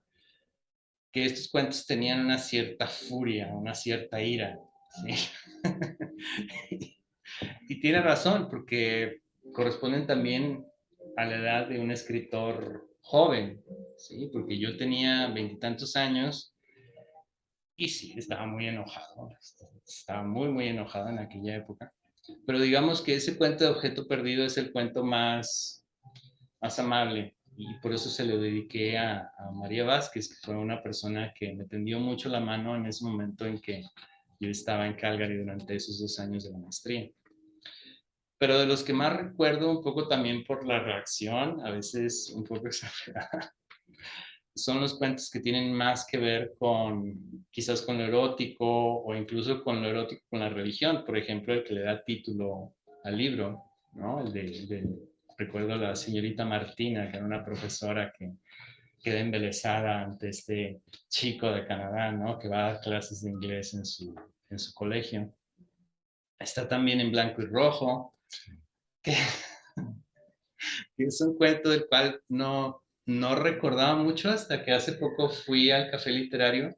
que estos cuentos tenían una cierta furia, una cierta ira, ¿sí? Y tiene razón, porque corresponden también a la edad de un escritor joven, ¿sí? Porque yo tenía veintitantos años y sí, estaba muy enojado, estaba muy enojado en aquella época. Pero digamos que ese cuento de Objeto Perdido es el cuento más amable y por eso se lo dediqué a María Vázquez, que fue una persona que me tendió mucho la mano en ese momento en que yo estaba en Calgary durante esos 2 años de la maestría. Pero de los que más recuerdo, un poco también por la reacción, a veces un poco exagerada, son los cuentos que tienen más que ver con, quizás con lo erótico o incluso con lo erótico con la religión. Por ejemplo, el que le da título al libro, ¿no? Recuerdo a la señorita Martina, que era una profesora que queda embelesada ante este chico de Canadá, ¿no? Que va a dar clases de inglés en su colegio. Está también en blanco y rojo, que es un cuento del cual no recordaba mucho hasta que hace poco fui al café literario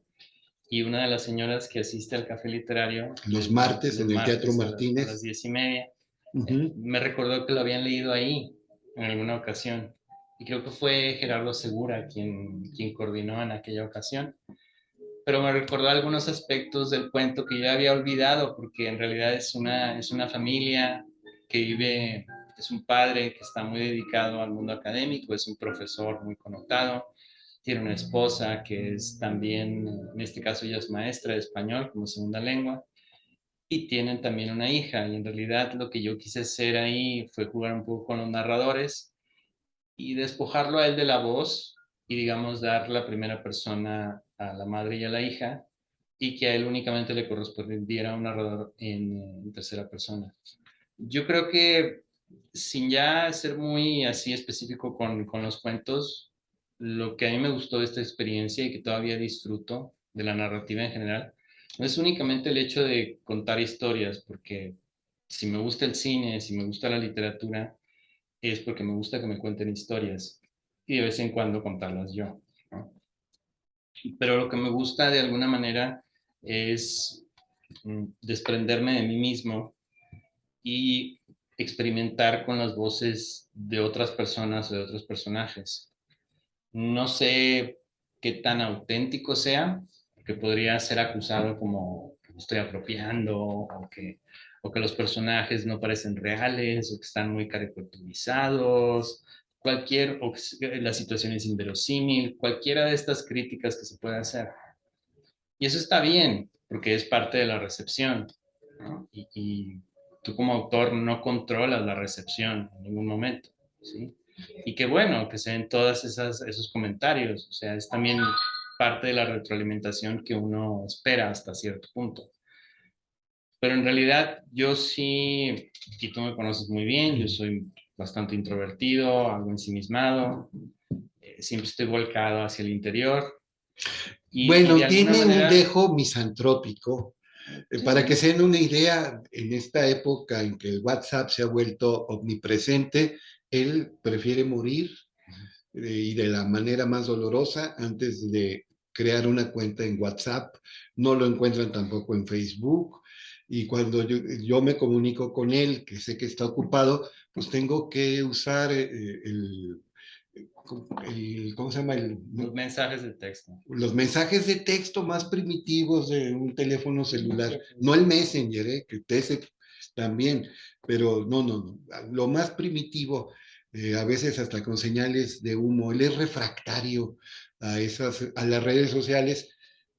y una de las señoras que asiste al café literario Los martes los en el Teatro martes a las Martínez. 10:30 Ujú. me recordó que lo habían leído ahí en alguna ocasión. Y creo que fue Gerardo Segura quien coordinó en aquella ocasión. Pero me recordó algunos aspectos del cuento que ya había olvidado, porque en realidad es una familia que vive, es un padre que está muy dedicado al mundo académico, es un profesor muy connotado, tiene una esposa que es también, en este caso ella es maestra de español como segunda lengua, y tienen también una hija. Y en realidad lo que yo quise hacer ahí fue jugar un poco con los narradores y despojarlo a él de la voz y digamos dar la primera persona a la madre y a la hija y que a él únicamente le correspondiera un narrador en tercera persona. Yo creo que sin ya ser muy así específico con los cuentos, lo que a mí me gustó de esta experiencia y que todavía disfruto de la narrativa en general, no es únicamente el hecho de contar historias, porque si me gusta el cine, si me gusta la literatura, es porque me gusta que me cuenten historias y de vez en cuando contarlas yo, ¿no? Pero lo que me gusta de alguna manera es desprenderme de mí mismo y experimentar con las voces de otras personas o de otros personajes. No sé qué tan auténtico sea, porque podría ser acusado como que me estoy apropiando o que los personajes no parecen reales o que están muy caricaturizados, o que la situación es inverosímil, cualquiera de estas críticas que se puede hacer. Y eso está bien, porque es parte de la recepción, ¿no? Y tú como autor no controlas la recepción en ningún momento, ¿sí? Y qué bueno que se den todos esos comentarios, o sea, es también parte de la retroalimentación que uno espera hasta cierto punto. Pero en realidad yo sí, y tú me conoces muy bien, yo soy bastante introvertido, algo ensimismado, siempre estoy volcado hacia el interior y de Bueno, alguna tiene un manera, dejo misantrópico. Para que sí, se den una idea, en esta época en que el WhatsApp se ha vuelto omnipresente, él prefiere morir y de la manera más dolorosa antes de crear una cuenta en WhatsApp. No lo encuentran tampoco en Facebook. Y cuando yo me comunico con él, que sé que está ocupado, pues tengo que usar ¿cómo se llama? los mensajes de texto. Los mensajes de texto más primitivos de un teléfono celular, no el Messenger, que ese también, pero no, lo más primitivo, a veces hasta con señales de humo. Él es refractario a las redes sociales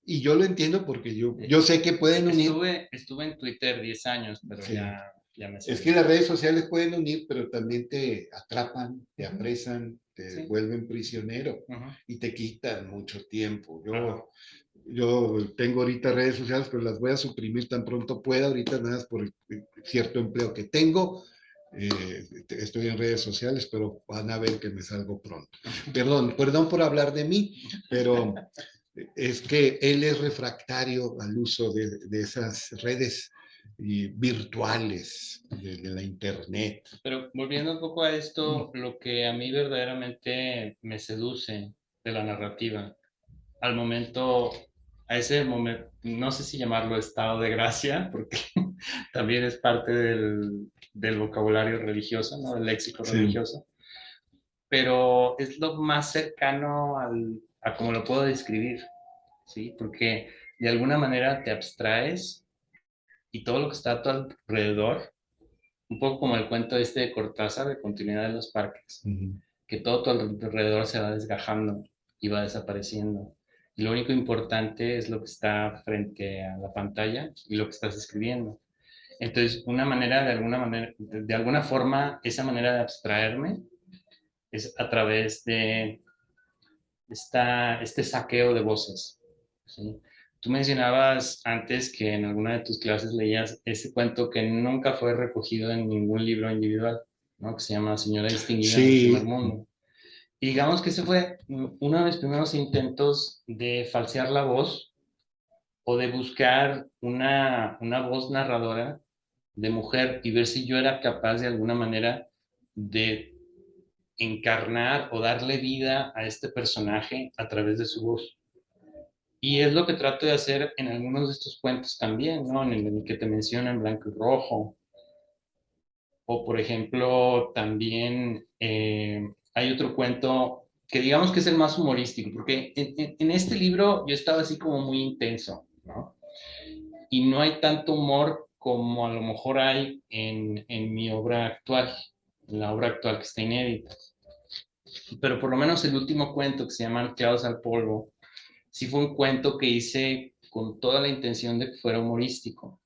y yo lo entiendo porque yo sé que pueden unir. Estuve en Twitter 10 años, pero Sí. ya me Es salí. que las redes sociales pueden unir, pero también te atrapan, te apresan, te Sí. vuelven prisionero Ujú. y te quitan mucho tiempo. Claro. Yo tengo ahorita redes sociales, pero las voy a suprimir tan pronto pueda, ahorita nada más por el cierto empleo que tengo. Estoy en redes sociales, pero van a ver que me salgo pronto. Perdón por hablar de mí, pero es que él es refractario al uso de esas redes virtuales, de la internet. Pero volviendo un poco a esto, lo que a mí verdaderamente me seduce de la narrativa, al momento, a ese momento, no sé si llamarlo estado de gracia, porque también es parte del vocabulario religioso, ¿no? Del léxico Sí. religioso, pero es lo más cercano a cómo lo puedo describir, ¿sí? Porque de alguna manera te abstraes y todo lo que está a tu alrededor, un poco como el cuento este de Cortázar, de Continuidad de los Parques, Uh-huh. que todo a tu alrededor se va desgajando y va desapareciendo. Y lo único importante es lo que está frente a la pantalla y lo que estás escribiendo. Entonces, de alguna forma, esa manera de abstraerme es a través de este saqueo de voces, ¿sí? Tú mencionabas antes que en alguna de tus clases leías ese cuento que nunca fue recogido en ningún libro individual, ¿no? Que se llama Señora Distinguida del Primer Sí, Mundo. Y digamos que ese fue uno de mis primeros intentos de falsear la voz o de buscar una voz narradora de mujer y ver si yo era capaz de alguna manera de encarnar o darle vida a este personaje a través de su voz. Y es lo que trato de hacer en algunos de estos cuentos también, ¿no? En el que te mencionan Blanco y Rojo. O, por ejemplo, también hay otro cuento que digamos que es el más humorístico, porque en este libro yo estaba así como muy intenso, ¿no? Y no hay tanto humor como a lo mejor hay en mi obra actual, en la obra actual que está inédita. Pero por lo menos el último cuento que se llama Anclados al Polvo, sí fue un cuento que hice con toda la intención de que fuera humorístico,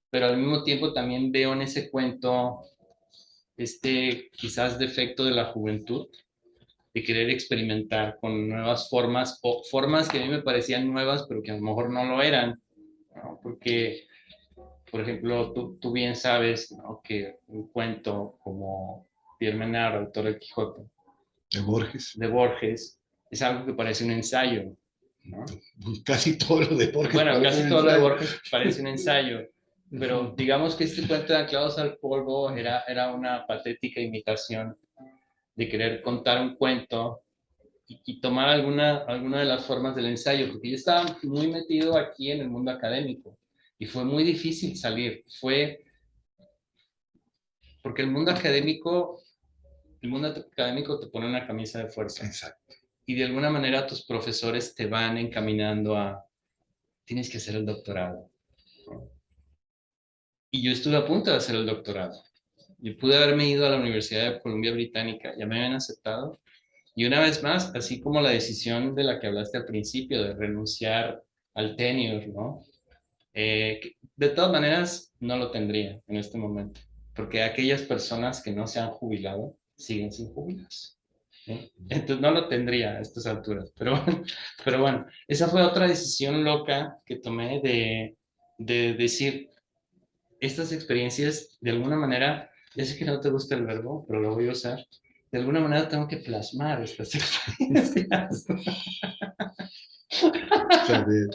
pero al mismo tiempo también veo en ese cuento este quizás defecto de la juventud, de querer experimentar con nuevas formas o formas que a mí me parecían nuevas, pero que a lo mejor no lo eran, ¿no? Porque por ejemplo, tú bien sabes, ¿no?, que un cuento como Pierre Menard, autor del Quijote, De Borges. de Borges, es algo que parece un ensayo, ¿no? Casi todo lo de Borges Bueno, parece casi un todo lo de ensayo. Borges parece un ensayo, pero digamos que este cuento de Anclados al Polvo era una patética imitación de querer contar un cuento y tomar alguna de las formas del ensayo, porque yo estaba muy metido aquí en el mundo académico y fue muy difícil salir. Fue porque el mundo académico te pone una camisa de fuerza Exacto. y de alguna manera tus profesores te van encaminando a, tienes que hacer el doctorado. Y yo estuve a punto de hacer el doctorado. Yo pude haberme ido a la Universidad de Columbia Británica, ya me habían aceptado. Y una vez más, así como la decisión de la que hablaste al principio, de renunciar al tenure, ¿no? De todas maneras, no lo tendría en este momento, porque aquellas personas que no se han jubilado siguen sin jubilarse. ¿Sí? Entonces no lo tendría a estas alturas. Pero bueno, esa fue otra decisión loca que tomé de decir, estas experiencias, de alguna manera, ya sé que no te gusta el verbo, pero lo voy a usar, de alguna manera tengo que plasmar estas experiencias. Saber.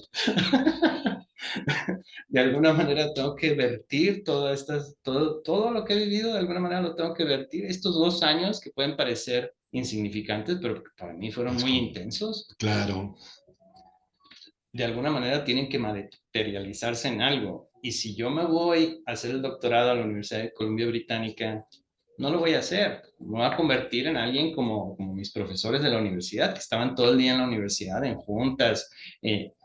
De alguna manera tengo que vertir todo lo que he vivido, de alguna manera lo tengo que vertir. Estos 2 años que pueden parecer insignificantes, pero que para mí fueron muy intensos, Claro. de alguna manera tienen que materializarse en algo. Y si yo me voy a hacer el doctorado a la Universidad de Columbia Británica, no lo voy a hacer. Me voy a convertir en alguien como mis profesores de la universidad, que estaban todo el día en la universidad, en juntas,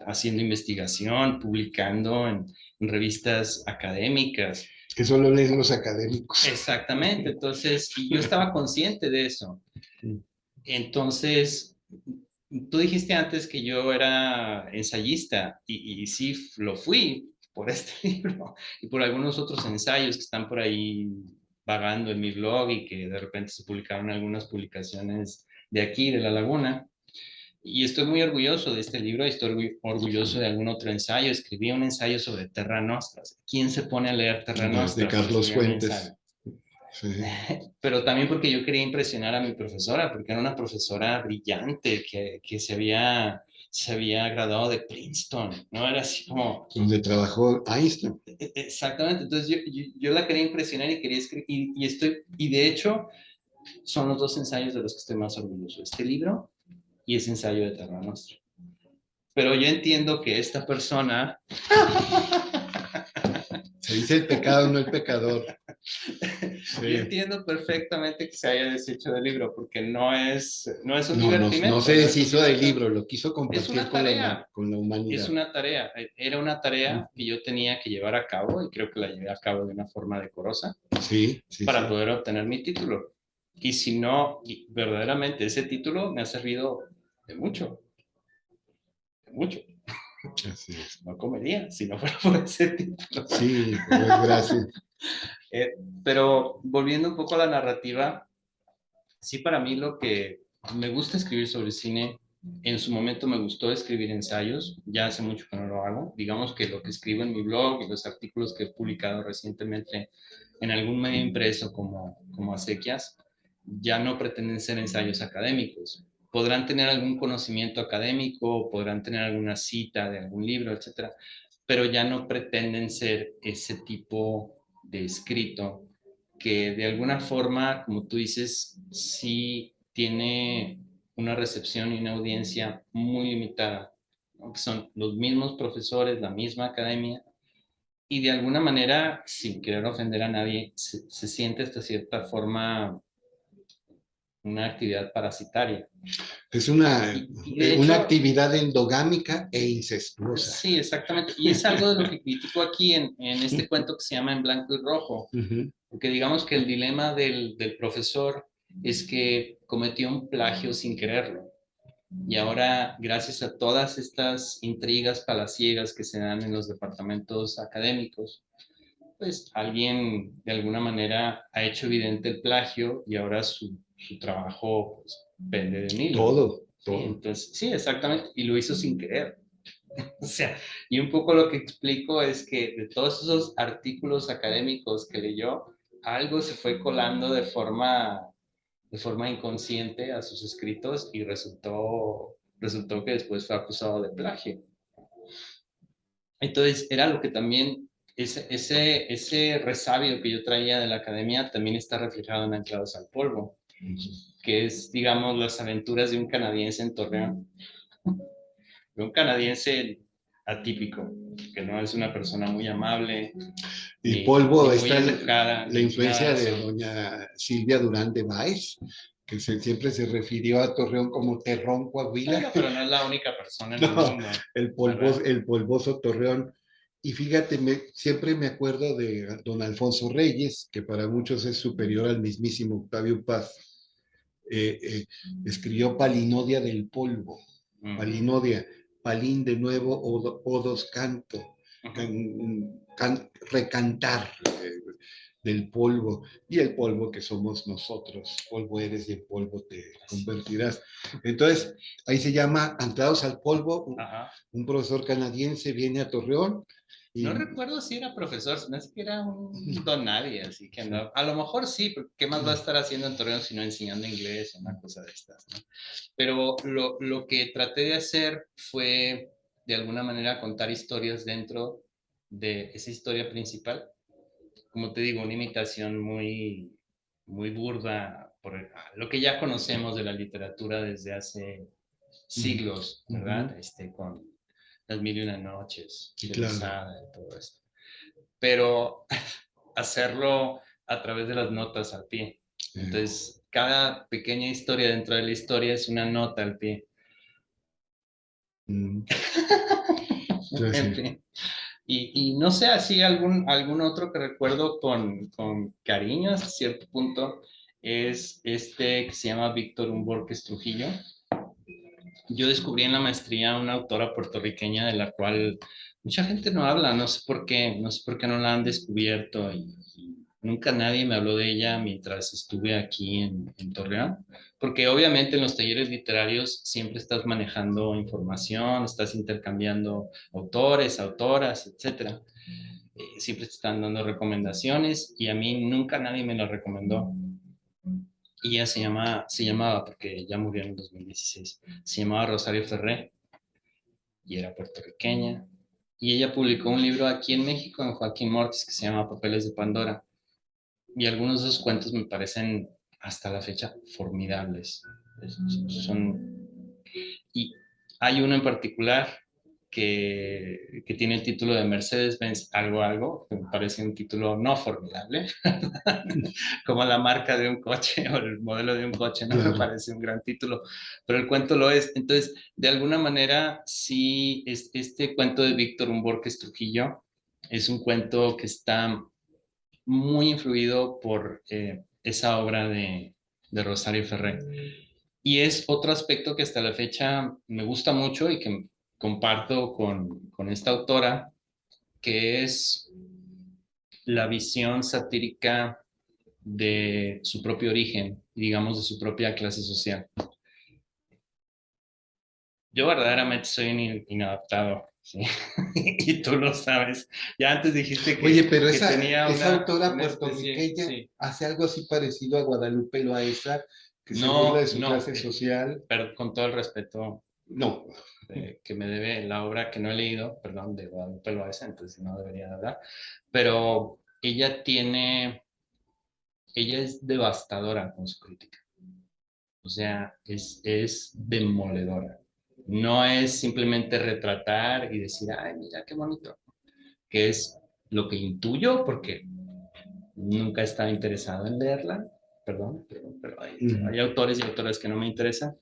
haciendo investigación, publicando en revistas académicas. Que solo leen los académicos. Exactamente. Entonces, y yo estaba consciente de eso. Entonces, tú dijiste antes que yo era ensayista y sí lo fui por este libro y por algunos otros ensayos que están por ahí vagando en mi blog y que de repente se publicaron algunas publicaciones de aquí, de La Laguna. Y estoy muy orgulloso de este libro, y estoy orgulloso de algún otro ensayo. Escribí un ensayo sobre Terra Nostra. ¿Quién se pone a leer Terra De Nostra para Carlos escribir un ensayo? Fuentes. Sí. Pero también porque yo quería impresionar a mi profesora, porque era una profesora brillante que se había graduado de Princeton, ¿no? Era así como... Donde trabajó Einstein. Exactamente, entonces yo la quería impresionar y quería escribir, y de hecho son los 2 ensayos de los que estoy más orgulloso, este libro y ese ensayo de Terra Nostra. Pero yo entiendo que esta persona... Se dice el pecado, no el pecador. Yo Sí. entiendo perfectamente que se haya deshecho del libro, porque no es un No divertimento, se no es un deshizo del divertimento. libro, lo quiso Es compartir una tarea, con la es humanidad. una tarea. Era una tarea que yo tenía que llevar a cabo y creo que la llevé a cabo de una forma decorosa Sí, sí, para sí. poder obtener mi título. Y si no, verdaderamente ese título me ha servido de mucho, de mucho. Así es. No comería si no fuera por ese título. Sí, por desgracia. Pero volviendo un poco a la narrativa, sí, para mí lo que me gusta escribir sobre cine, en su momento me gustó escribir ensayos, ya hace mucho que no lo hago. Digamos que lo que escribo en mi blog y los artículos que he publicado recientemente en algún medio impreso como Acequias, ya no pretenden ser ensayos académicos. Podrán tener algún conocimiento académico, podrán tener alguna cita de algún libro, etcétera, pero ya no pretenden ser ese tipo de escrito que de alguna forma, como tú dices, sí tiene una recepción y una audiencia muy limitada, ¿no? Que son los mismos profesores, la misma academia, y de alguna manera, sin querer ofender a nadie, se siente hasta cierta forma una actividad parasitaria. Es Y de una hecho, actividad endogámica e incestuosa. sí, exactamente. Y es algo de lo que critico aquí en este cuento que se llama En Blanco y Rojo. Porque digamos que el dilema del profesor es que cometió un plagio sin quererlo. Y ahora, gracias a todas estas intrigas palaciegas que se dan en los departamentos académicos, pues alguien de alguna manera ha hecho evidente el plagio y ahora su trabajo pues, pende de un hilo, ¿no? Todo, Sí, todo. entonces, sí, exactamente. Y lo hizo sin querer. O sea, y un poco lo que explico es que de todos esos artículos académicos que leyó, algo se fue colando de forma inconsciente a sus escritos y resultó que después fue acusado de plagio. Entonces, era lo que también, ese resabio que yo traía de la academia también está reflejado en Anclados al Polvo, que es, digamos, las aventuras de un canadiense en Torreón, de un canadiense atípico, que no es una persona muy amable, Y ni Polvo muy está educada, la ni nada de influencia de eso. doña Silvia Durán de Báez, que siempre se refirió a Torreón como Terrón Bueno, Coahuila. pero no es la única persona en el No, mundo, polvoso, ¿verdad? el polvoso Torreón. Y fíjate, siempre me acuerdo de don Alfonso Reyes, que para muchos es superior al mismísimo Octavio Paz. eh, eh, Escribió Palinodia del Polvo, Ujú, Palinodia, Palín de nuevo, odos canto, ujú. recantar del polvo, y el polvo que somos nosotros, polvo eres y en polvo te Así. convertirás. Entonces, ahí se llama Anclados al Polvo. Ajá. Un profesor canadiense viene a Torreón No y recuerdo si era profesor, no es que era un don nadie, así que sí, andaba. A lo mejor sí, porque ¿qué más va a estar haciendo en Torreón si no enseñando inglés o una cosa de estas, ¿no? Pero lo que traté de hacer fue, de alguna manera, contar historias dentro de esa historia principal. Como te digo, una imitación muy, muy burda por lo que ya conocemos de la literatura desde hace siglos, ¿verdad? Con Las Mil y Una Noches, sí, de claro. Lozada y todo esto. Pero hacerlo a través de las notas al pie. Entonces, cada pequeña historia dentro de la historia es una nota al pie. Mm, En sí. fin. Y no sé, así algún otro que recuerdo con cariño hasta cierto punto es este que se llama Víctor Humborques Trujillo. Yo descubrí en la maestría una autora puertorriqueña de la cual mucha gente no habla, no sé por qué no la han descubierto y nunca nadie me habló de ella mientras estuve aquí en Torreón, porque obviamente en los talleres literarios siempre estás manejando información, estás intercambiando autores, autoras, etcétera. Siempre te están dando recomendaciones y a mí nunca nadie me la recomendó. Y ella se llamaba, porque ya murió en el 2016, se llamaba Rosario Ferré y era puertorriqueña. Y ella publicó un libro aquí en México, en Joaquín Mortis, que se llama Papeles de Pandora. Y algunos de esos cuentos me parecen hasta la fecha formidables. Son, y hay uno en particular que tiene el título de Mercedes-Benz algo algo, que me parece un título no formidable, como la marca de un coche o el modelo de un coche, no me Claro. parece un gran título, pero el cuento lo es. Entonces, de alguna manera, sí, este cuento de Víctor Humborques Trujillo es un cuento que está muy influido por esa obra de Rosario Ferré. Y es otro aspecto que hasta la fecha me gusta mucho y que comparto con esta autora, que es la visión satírica de su propio origen, digamos, de su propia clase social. Yo verdaderamente soy un inadaptado, ¿sí? Y tú lo sabes. Ya antes dijiste Oye, pero que tenía esa autora una especie, puertorriqueña sí. hace algo así parecido a Guadalupe Loaesa, que se burla de No, su no, clase social. pero con todo el respeto No. que me debe la obra que no he leído, perdón, de Guadalupe Loaesa, entonces no debería de hablar, pero ella es devastadora con su crítica. O sea, es demoledora. No es simplemente retratar y decir, ay, mira qué bonito, que es lo que intuyo porque nunca he estado interesado en leerla, perdón, pero hay autores y autoras que no me interesan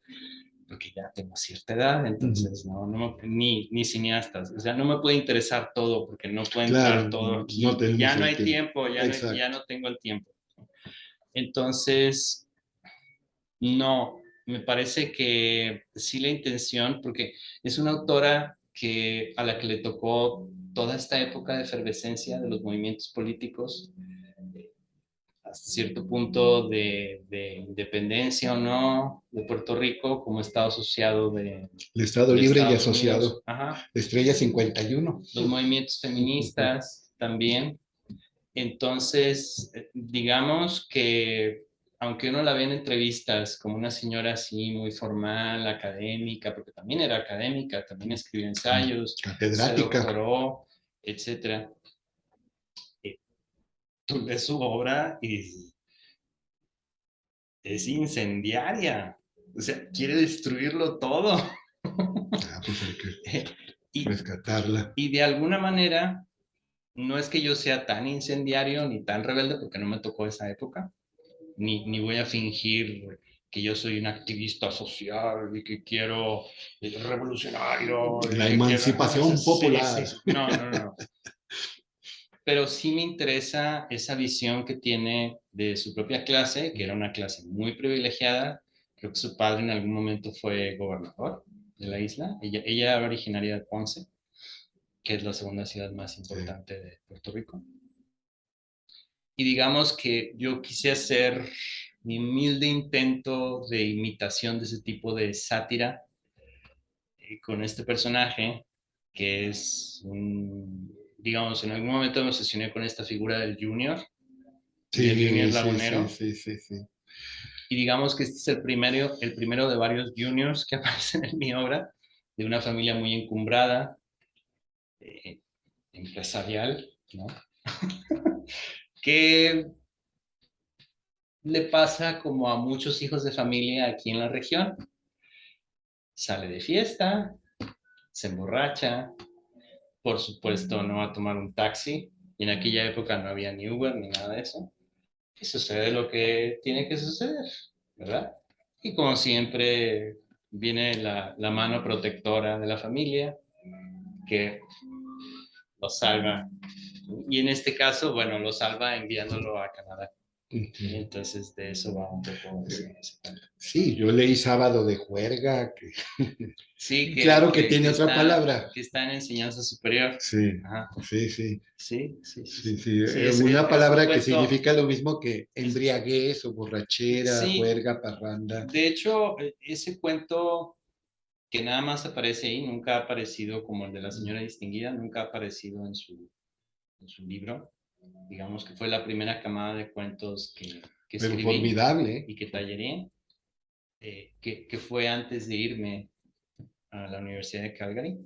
porque ya tengo cierta edad, entonces ni cineastas, o sea, no me puede interesar todo porque no puede entrar Claro, todo no aquí y ya tenemos no el hay tiempo. tiempo, ya Exacto. no tengo el tiempo. Entonces, no, me parece que sí la intención, porque es una autora a la que le tocó toda esta época de efervescencia de los movimientos políticos, hasta cierto punto de independencia o no de Puerto Rico como estado asociado El Estado de Libre y Estados Unidos. Asociado. Ajá. Estrella 51. Los movimientos feministas también. Entonces, digamos que aunque uno la ve en entrevistas como una señora así muy formal, académica, porque también era académica, también escribió ensayos, se Catedrática. doctoró, etcétera. eh, Tú ves su obra y es incendiaria, o sea, quiere destruirlo todo. Pues hay que y, rescatarla. y de alguna manera, no es que yo sea tan incendiario ni tan rebelde, porque no me tocó esa época, ni voy a fingir que yo soy un activista social y que quiero revolucionario y La que quiero... emancipación Sí, sí. popular. No, no, no. Pero sí me interesa esa visión que tiene de su propia clase, que era una clase muy privilegiada. Creo que su padre en algún momento fue gobernador de la isla. Ella era originaria de Ponce, que es la segunda ciudad más Sí. importante de Puerto Rico. Y digamos que yo quise hacer mi humilde intento de imitación de ese tipo de sátira con este personaje, que es digamos, en algún momento me obsesioné con esta figura del Junior Sí, sí, sí, Lagunero, sí, sí, sí. y digamos que este es el primero de varios juniors que aparecen en mi obra, de una familia muy encumbrada, eh, empresarial, ¿no? Que le pasa como a muchos hijos de familia aquí en la región. Sale de fiesta, se emborracha, por supuesto no va a tomar un taxi, y en aquella época no había ni Uber ni nada de eso, y sucede lo que tiene que suceder, ¿verdad? Y como siempre viene la mano protectora de la familia que lo salva, y en este caso, bueno, lo salva enviándolo a Canadá. Y Ujú. entonces de eso va un poco ese cuento. Sí, yo leí Sábado de Juerga, Sí, y claro que que tiene otra palabra. está en enseñanza superior. Sí, Ajá. sí, sí, Sí, sí, sí, sí, sí. sí. Sí, Una es un palabra que cuento. significa lo mismo que Es, embriaguez o borrachera, sí, juerga, parranda. de hecho, ese cuento que nada más aparece ahí, nunca ha aparecido como el de la señora distinguida, nunca ha aparecido en su libro. Digamos que fue la primera camada de cuentos que Pero escribí formidable, ¿eh? y que talleré, que fue antes de irme a la Universidad de Calgary.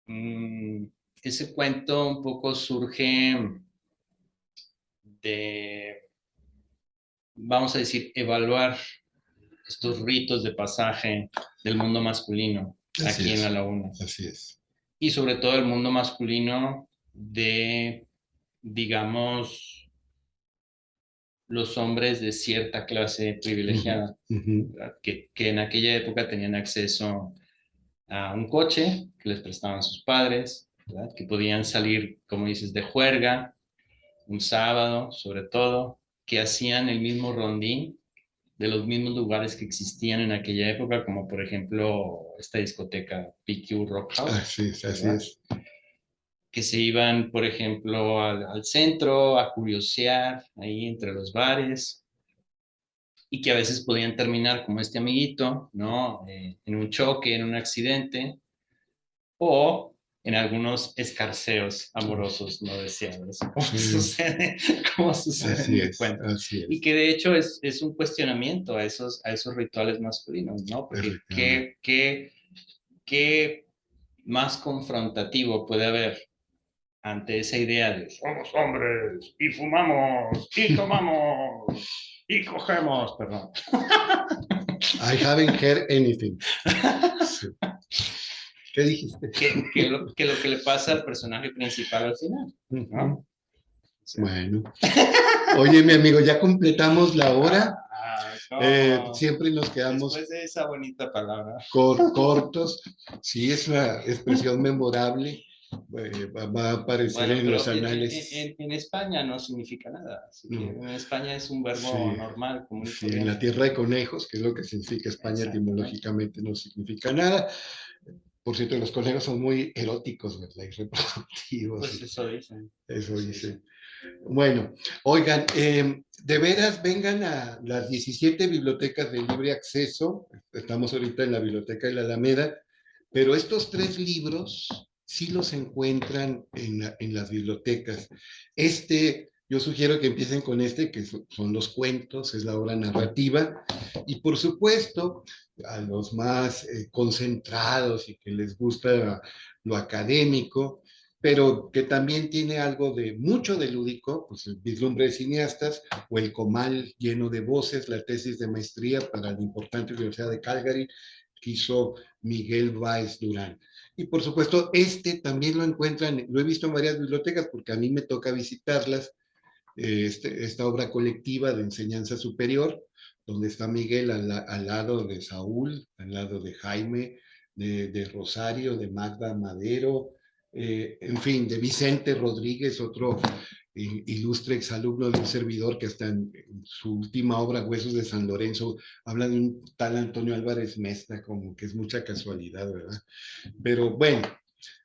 Mm, Ese cuento un poco surge de, vamos a decir, evaluar estos ritos de pasaje del mundo masculino Así aquí en la es, laguna. así es. Y sobre todo el mundo masculino de, digamos, los hombres de cierta clase Ujú, privilegiada, ujú. que en aquella época tenían acceso a un coche que les prestaban sus padres, ¿verdad? Que podían salir, como dices, de juerga un sábado, sobre todo, que hacían el mismo rondín de los mismos lugares que existían en aquella época, como por ejemplo esta discoteca PQ Rock House, Así ¿verdad? es. Que se iban, por ejemplo, al centro a curiosear ahí entre los bares y que a veces podían terminar como este amiguito, ¿no? En un choque, en un accidente o en algunos escarceos amorosos no deseados, Sí, como sucede en así mi es, cuento. así Y es, que de hecho es un cuestionamiento a esos rituales masculinos, ¿no? Porque efectivamente. qué más confrontativo puede haber ante esa idea de somos hombres y fumamos y tomamos y cogemos, perdón. I haven't heard anything. Sí. ¿Qué dijiste? Que lo que le pasa al personaje principal al final, ¿no? Ujú. O sea, Bueno, oye, mi amigo, ya completamos la hora. no, Siempre nos quedamos después de esa bonita palabra. cortos. Sí, es una expresión memorable. Va a aparecer Bueno, en los pero anales. en España no significa nada, así que No, en España es un verbo sí, normal, común y sí, en la corriente. tierra de conejos, que es lo que significa España Exactamente. etimológicamente, no significa nada. Por cierto, los conejos son muy eróticos, ¿verdad? Y reproductivos, Pues eso dicen. eso Eso dicen. dicen. Bueno, oigan, de veras vengan a las 17 bibliotecas de libre acceso. Estamos ahorita en la Biblioteca de la Alameda, pero estos 3 libros sí los encuentran en las bibliotecas. Yo sugiero que empiecen con que son los cuentos, es la obra narrativa, y por supuesto, a los más concentrados y que les gusta lo académico, pero que también tiene algo de mucho de lúdico, pues el vislumbre de cineastas o el comal lleno de voces, la tesis de maestría para la importante Universidad de Calgary que hizo Miguel Báez Durán. Y por supuesto, también lo encuentran, lo he visto en varias bibliotecas porque a mí me toca visitarlas, esta obra colectiva de enseñanza superior, donde está Miguel al lado de Saúl, al lado de Jaime, de Rosario, de Magda Madero, en fin, de Vicente Rodríguez, otro ilustre exalumno de un servidor que hasta en su última obra, Huesos de San Lorenzo, habla de un tal Antonio Álvarez Mesta, como que es mucha casualidad, ¿verdad? Pero bueno,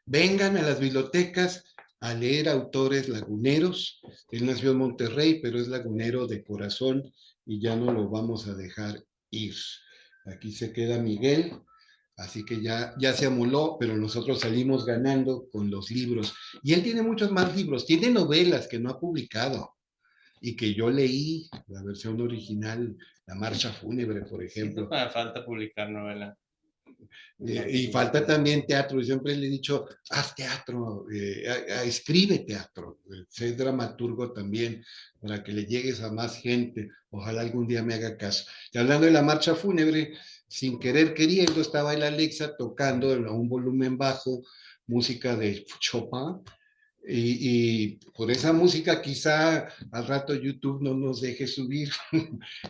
vengan a las bibliotecas a leer autores laguneros. Él nació en Monterrey, pero es lagunero de corazón y ya no lo vamos a dejar ir. Aquí se queda Miguel, así que ya se amoló, pero nosotros salimos ganando con los libros. Y él tiene muchos más libros, tiene novelas que no ha publicado y que yo leí, la versión original, La Marcha Fúnebre, por ejemplo. Siento que me falta publicar novela. Y falta también teatro. Yo siempre le he dicho, haz teatro, escribe teatro, sé dramaturgo también, para que le llegues a más gente. Ojalá algún día me haga caso. Y hablando de la marcha fúnebre, sin querer queriendo, estaba el Alexa tocando a un volumen bajo música de Chopin, y por esa música quizá al rato YouTube no nos deje subir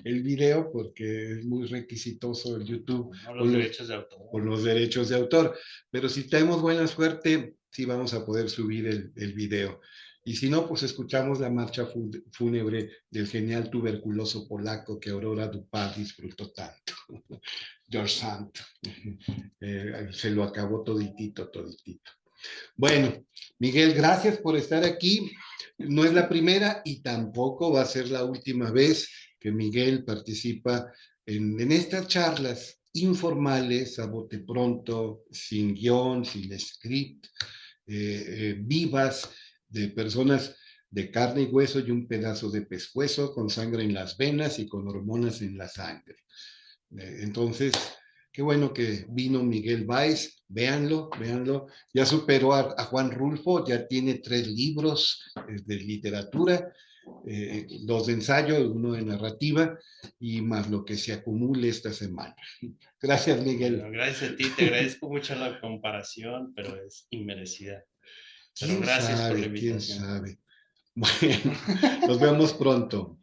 el video porque es muy requisitoso el YouTube No, los derechos de autor. por los derechos de autor. Pero si tenemos buena suerte, sí vamos a poder subir el video. Y si no, pues escuchamos la marcha fúnebre del genial tuberculoso polaco que Aurora Dupont disfrutó tanto. George Sand. Se lo acabó toditito, toditito. Bueno, Miguel, gracias por estar aquí. No es la primera y tampoco va a ser la última vez que Miguel participa en estas charlas informales, a bote pronto, sin guión, sin script, vivas, de personas de carne y hueso y un pedazo de pescuezo, con sangre en las venas y con hormonas en la sangre. Entonces, qué bueno que vino Miguel Báez, véanlo, véanlo. Ya superó a Juan Rulfo, ya tiene 3 libros de literatura, 2 de ensayo, 1 de narrativa, y más lo que se acumule esta semana. Gracias, Miguel. Bueno, gracias a ti, te agradezco mucho la comparación, pero es inmerecida. Pero ¿Quién gracias por la sabe? ¿Quién invitación. sabe? Bueno, nos vemos pronto.